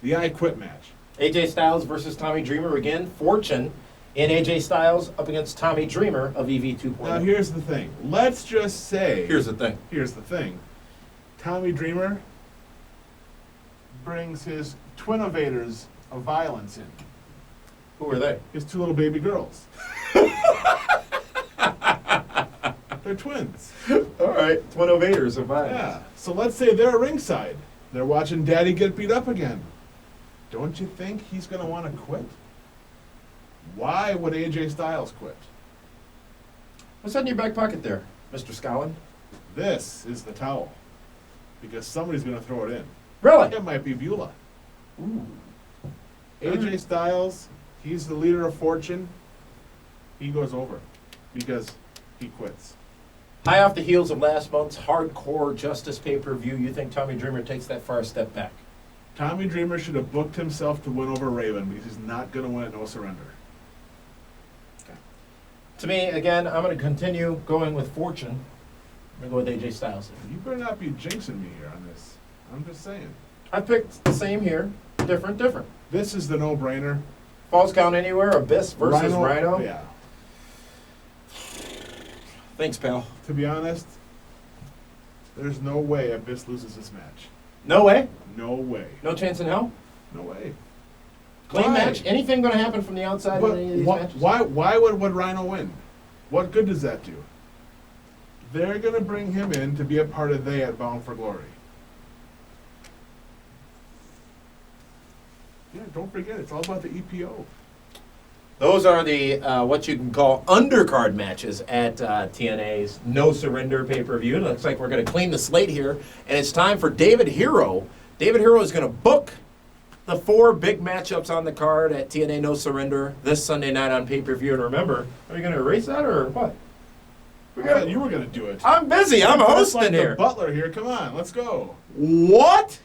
The I Quit match. AJ Styles versus Tommy Dreamer again. Fortune and AJ Styles up against Tommy Dreamer of EV 2.0. Now here's the thing. Let's just say... Here's the thing. Here's the thing. Tommy Dreamer brings his twinnovators of violence in. Who are they? His two little baby girls. They're twins. All right, Twin Ovaders of violence. Yeah. So let's say they're ringside. They're watching Daddy get beat up again. Don't you think he's going to want to quit? Why would AJ Styles quit? What's that in your back pocket there, Mr. Scotland? This is the towel. Because somebody's going to throw it in. Really? It might be Beulah. Ooh. AJ Styles, he's the leader of Fortune. He goes over because he quits. High off the heels of last month's hardcore Justice pay-per-view, you think Tommy Dreamer takes that far step back? Tommy Dreamer should have booked himself to win over Raven because he's not going to win at No Surrender. To me, again, I'm going to continue going with Fortune. I'm going to go with AJ Styles. You better not be jinxing me here on this. I'm just saying. I picked the same here. Different. This is the no-brainer. Falls Count Anywhere, Abyss versus Rhino. Yeah. Thanks, pal. To be honest, there's no way Abyss loses this match. No way? No way. No chance in hell? No way. Clean Why? match? Anything going to happen from the outside But in any of these matches? why would Rhino win? What good does that do? They're going to bring him in to be a part of they at Bound for Glory. Yeah, don't forget, it's all about the EPO. Those are the what you can call undercard matches at TNA's No Surrender pay-per-view. It looks like we're going to clean the slate here, and it's time for David Hero. David Hero is going to book the 4 big matchups on the card at TNA No Surrender this Sunday night on pay-per-view. And remember, are you going to erase that or what? I thought you were going to do it. I'm busy. I'm Just hosting like here. the butler here. Come on, let's go. What?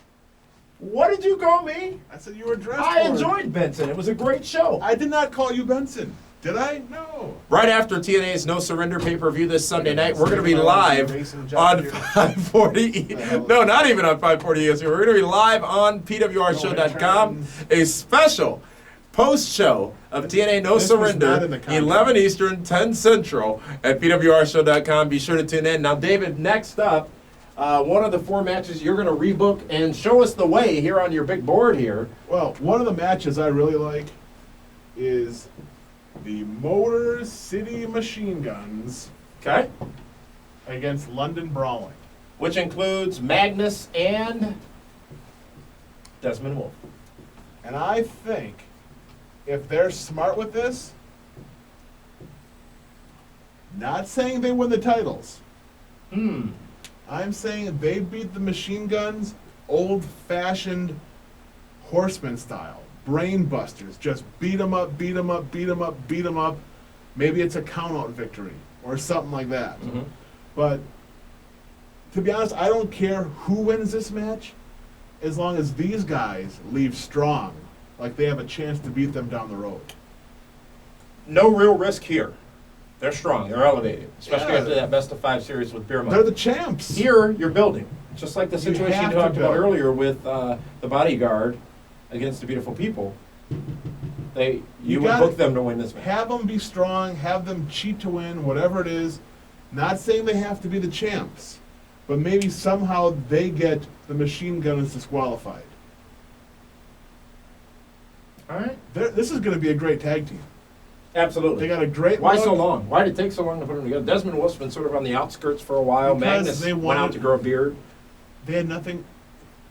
What did you call me? I said you were dressed I for it. enjoyed Benson. It was a great show. I did not call you Benson. Did I? No. Right after TNA's No Surrender pay-per-view this Sunday night, we're going to be live on 540. No, not even on 540 ESPN. We're going to be live on PWRshow.com. A special post-show of TNA No This was not Surrender, in the contract. 11 Eastern, 10 Central at PWRshow.com. Be sure to tune in. Now, David, next up, one of the 4 matches you're going to rebook and show us the way here on your big board here. Well, one of the matches I really like is the Motor City Machine Guns Okay? against London Brawling. Which includes Magnus and Desmond Wolf. And I think if they're smart with this, not saying they win the titles, I'm saying they beat the Machine Guns old-fashioned horseman style. Brain busters. Just beat them up, beat them up, beat them up, beat them up. Maybe it's a count-out victory or something like that. But to be honest, I don't care who wins this match as long as these guys leave strong, like they have a chance to beat them down the road. No real risk here. They're strong. They're elevated, especially Yeah. after that best-of-5 series with Beer Money. They're the champs. Here, you're building. Just like the You situation have you to talked about build. earlier with the Bodyguard against the Beautiful People. You would gotta book them to win this match. Have them be strong, have them cheat to win, whatever it is. Not saying they have to be the champs, but maybe somehow they get the Machine Guns disqualified. All right. This is going to be a great tag team. Absolutely. They got a great Why look. so long? Why did it take so long to put them together? Desmond Wolf's been sort of on the outskirts for a while. Because Magnus they went out wanted- to grow a beard. They had nothing.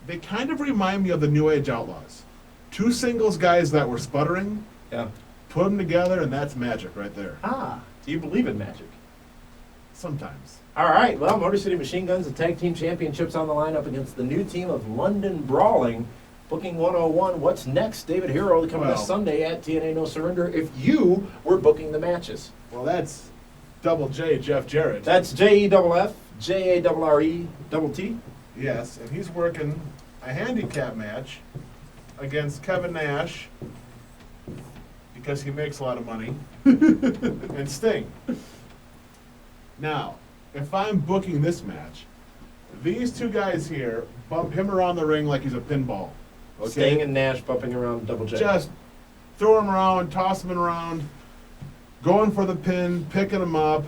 They kind of remind me of the New Age Outlaws. 2 singles guys that were sputtering, Yeah. put them together, and that's magic right there. Do you believe in magic? Sometimes. All right. Well, Motor City Machine Guns, the tag team championships on the line up against the new team of London Brawling. Booking 101. What's next? David Hero coming this Well- Sunday at TNA No Surrender. If you were booking the matches, Well, that's Double J, Jeff Jarrett. that's JEFF, JARRE, Yes, and he's working a handicap match against Kevin Nash because he makes a lot of money and Sting. Now, if I'm booking this match, these 2 guys here bump him around the ring like he's a pinball. Okay? Sting and Nash bumping around Double J. Just throw him around, toss him around, going for the pin, picking him up.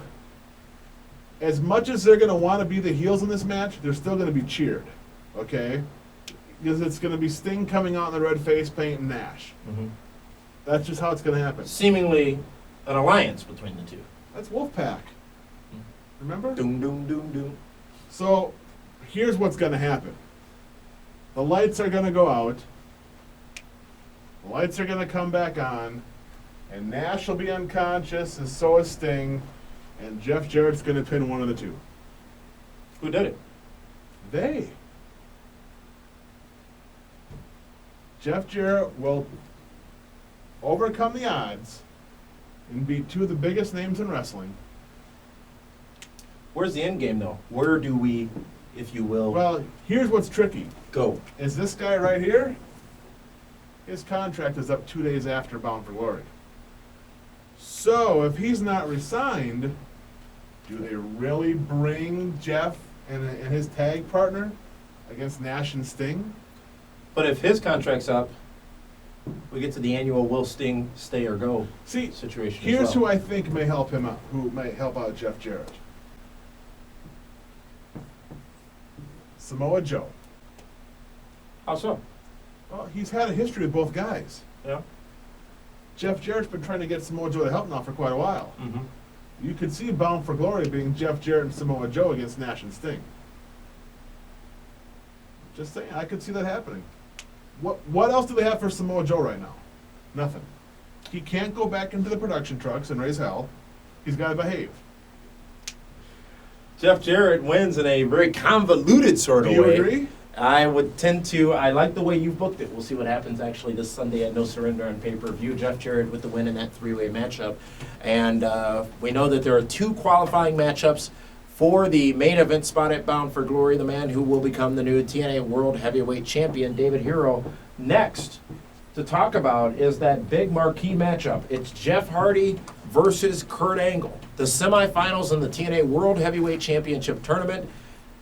As much as they're going to want to be the heels in this match, they're still going to be cheered, okay? Because it's going to be Sting coming out in the red face paint and Nash. Mhm. That's just how it's going to happen. Seemingly an alliance between the two. That's Wolfpack. Remember? Doom, doom, doom, doom. So, here's what's going to happen. The lights are going to go out. The lights are going to come back on. And Nash will be unconscious, and so is Sting. And Jeff Jarrett's going to pin one of the 2. Who did it? They. Jeff Jarrett will overcome the odds and beat 2 of the biggest names in wrestling. Where's the end game, though? Where do we, if you will, Well, here's what's tricky. go? Is this guy right here? His contract is up 2 days after Bound for Glory. So, if he's not resigned, do they really bring Jeff and his tag partner against Nash and Sting? But if his contract's up, we get to the annual will Sting stay or go See, situation. here's as who well. I think may help him out, who may help out Jeff Jarrett. Samoa Joe. How so? Well, he's had a history with both guys. Yeah. Jeff Jarrett's been trying to get Samoa Joe to help now for quite a while. Mm-hmm. You could see Bound for Glory being Jeff Jarrett and Samoa Joe against Nash and Sting. Just saying, I could see that happening. What else do they have for Samoa Joe right now? Nothing. He can't go back into the production trucks and raise hell. He's got to behave. Jeff Jarrett wins in a very convoluted sort Do of you way. agree? I would tend to. I like the way you've booked it. We'll see what happens actually this Sunday at No Surrender on pay-per-view. Jeff Jarrett with the win in that 3-way matchup. And we know that there are 2 qualifying matchups for the main event spot at Bound for Glory. The man who will become the new TNA World Heavyweight Champion, David Hero. Next to talk about is that big marquee matchup. It's Jeff Hardy versus Kurt Angle. The semifinals in the TNA World Heavyweight Championship Tournament.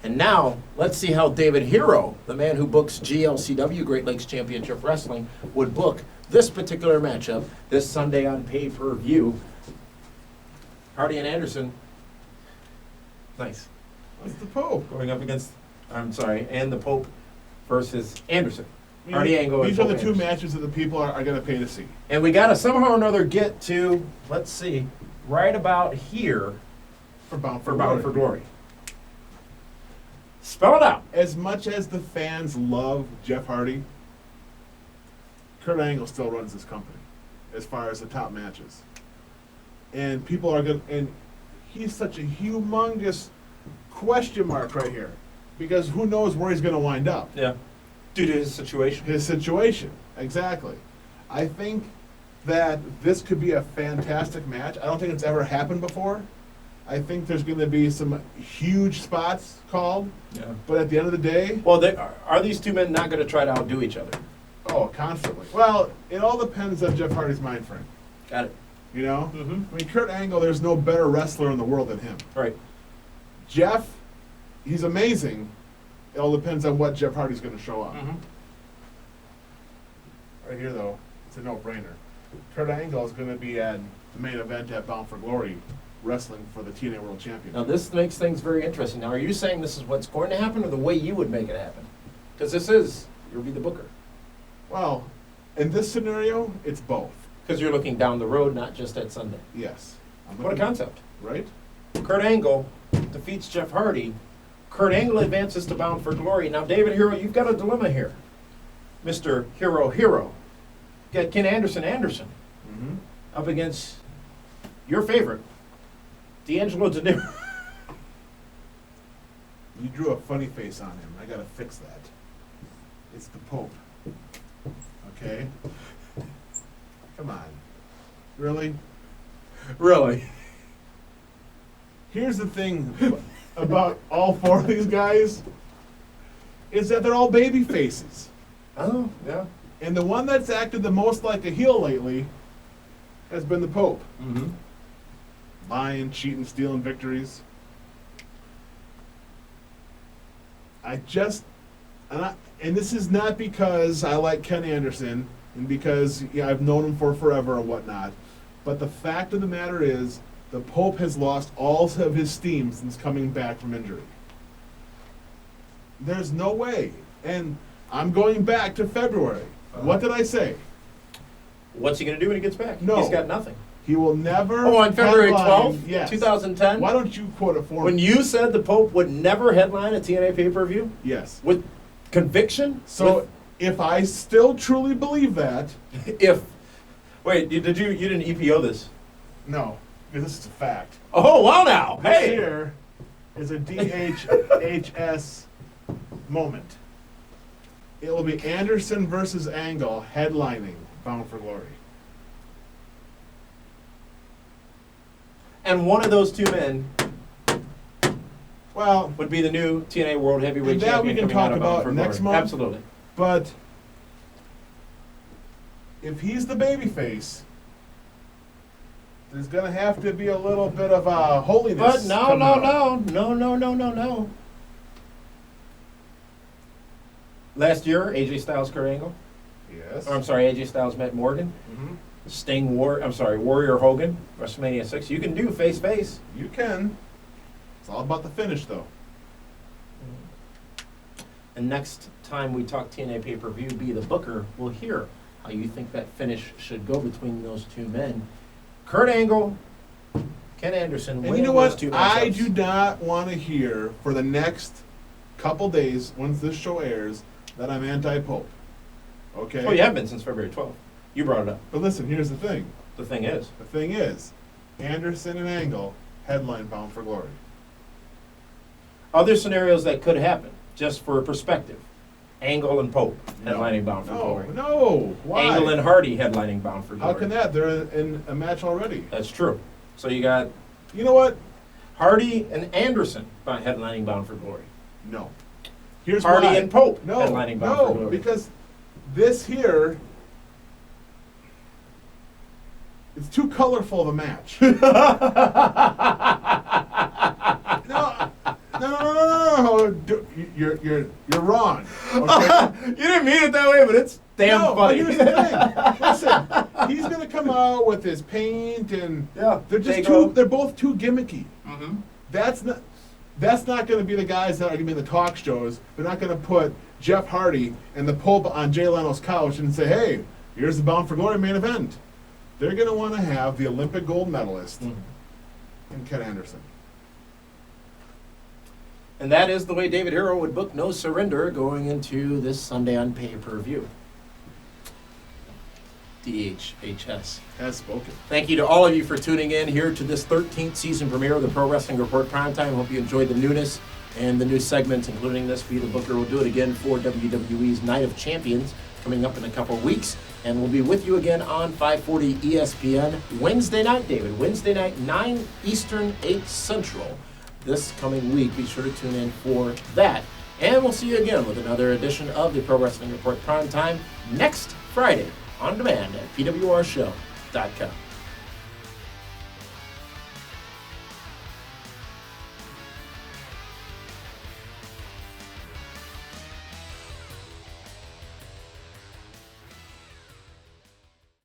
And now, let's see how David Hero, the man who books GLCW, Great Lakes Championship Wrestling, would book this particular matchup this Sunday on pay-per-view. Hardy and Anderson. Nice. That's the Pope. Going up against, and the Pope versus Anderson. I mean, Hardy Angle. these are the two matches that the people are going to pay to see. And we got to somehow or another get to, let's see, right about here For Bound for Bound for Glory. Spell it out. As much as the fans love Jeff Hardy, Kurt Angle still runs this company as far as the top matches. And people are going to, and he's such a humongous question mark right here. Because who knows where he's going to wind up. Yeah. Due to his situation. His situation, exactly. I think that this could be a fantastic match. I don't think it's ever happened before. I think there's going to be some huge spots called. Yeah. But at the end of the day, Well, are these two men not going to try to outdo each other? oh, constantly. Well, it all depends on Jeff Hardy's mind frame. Got it. You know? Mm-hmm. I mean, Kurt Angle, there's no better wrestler in the world than him. Right. Jeff, he's amazing. It all depends on what Jeff Hardy's going to show up. Mm-hmm. Right here, though, it's a no-brainer. Kurt Angle is going to be at the main event at Bound for Glory, wrestling for the TNA World Championship. Now, this makes things very interesting. Now, are you saying this is what's going to happen or the way you would make it happen? Because you'll be the booker. Well, in this scenario, it's both. Because you're looking down the road, not just at Sunday. Yes. What a concept. Right? Kurt Angle defeats Jeff Hardy. Kurt Angle advances to Bound for Glory. Now, David Hero, you've got a dilemma here. Mr. Hero. You got Ken Anderson Mm-hmm. up against your favorite, D'Angelo Dinero. You drew a funny face on him. I got to fix that. It's the Pope. Okay? Come on. Really? Really? Here's the thing about all four of these guys is that they're all baby faces. Oh, yeah. And the one that's acted the most like a heel lately has been the Pope. Mm-hmm. Lying, cheating, stealing victories. And this is not because I like Ken Anderson and because I've known him for forever and whatnot, but the fact of the matter is the Pope has lost all of his steam since coming back from injury. There's no way. And I'm going back to February. What did I say? What's he going to do when he gets back? No. He's got nothing. He will never. Oh, on February headline- 12th, yes. 2010? Why don't you quote it for When me? you said the Pope would never headline a TNA pay-per-view? Yes. With conviction? So if I still truly believe that, Wait, you didn't EPO this? no, because this is a fact. Oh, well now. This Hey. here is a DHHS moment. It will be Anderson versus Angle headlining Bound for Glory. And one of those two men Well, would be the new TNA World Heavyweight And that we Champion can coming out talk of Bound about for next Glory. month. Absolutely. but if he's the babyface, there's going to have to be a little bit of a holiness. But no. coming out. Last year, AJ Styles, Kurt Angle. Yes. Or, I'm sorry, AJ Styles met Morgan. Mhm. Warrior Hogan, WrestleMania 6. You can do face-face. You can. It's all about the finish, though. And next time we talk TNA pay-per-view, be the booker, we'll hear how you think that finish should go between those two men. Kurt Angle, Ken Anderson. And you winning know those what? two I matchups. do not want to hear for the next couple days, once this show airs, that I'm anti-Pope. Okay? Well, you have been since February 12th. You brought it up. But listen, here's the thing. The thing is, The thing is, Anderson and Angle headline Bound for Glory. other scenarios that could happen, just for perspective. Angle and Pope No. headlining Bound for Glory. No. Why? Angle and Hardy headlining Bound for Glory. How can that? They're in a match already. That's true. So you got You know what? Hardy and Anderson headlining Bound for Glory. No. Here's Hardy why. and Pope No, headlining Bound for no, Glory. because this here, it's too colorful of a match. No. You're wrong. Okay? You didn't mean it that way, but it's damn No, but funny. here's the thing. Listen, him out with his paint and Yeah, they're just they too. go. They're both too gimmicky. Mm-hmm. That's not going to be the guys that are going to be in the talk shows. They're not going to put Jeff Hardy in the pulpit on Jay Leno's couch and say, "Hey, here's the Bound for Glory main event." They're going to want to have the Olympic gold medalist and Ken Anderson. And that is the way David Hero would book No Surrender going into this Sunday on pay-per-view. DHHS. Has spoken. Thank you to all of you for tuning in here to this 13th season premiere of the Pro Wrestling Report Primetime. Hope you enjoyed the newness and the new segments, including this. Be the Booker. We'll do it again for WWE's Night of Champions coming up in a couple of weeks. And we'll be with you again on 540 ESPN Wednesday night, David. Wednesday night, 9 Eastern, 8 Central. This coming week, be sure to tune in for that. And we'll see you again with another edition of the Pro Wrestling Report Primetime next Friday on demand at pwrshow.com.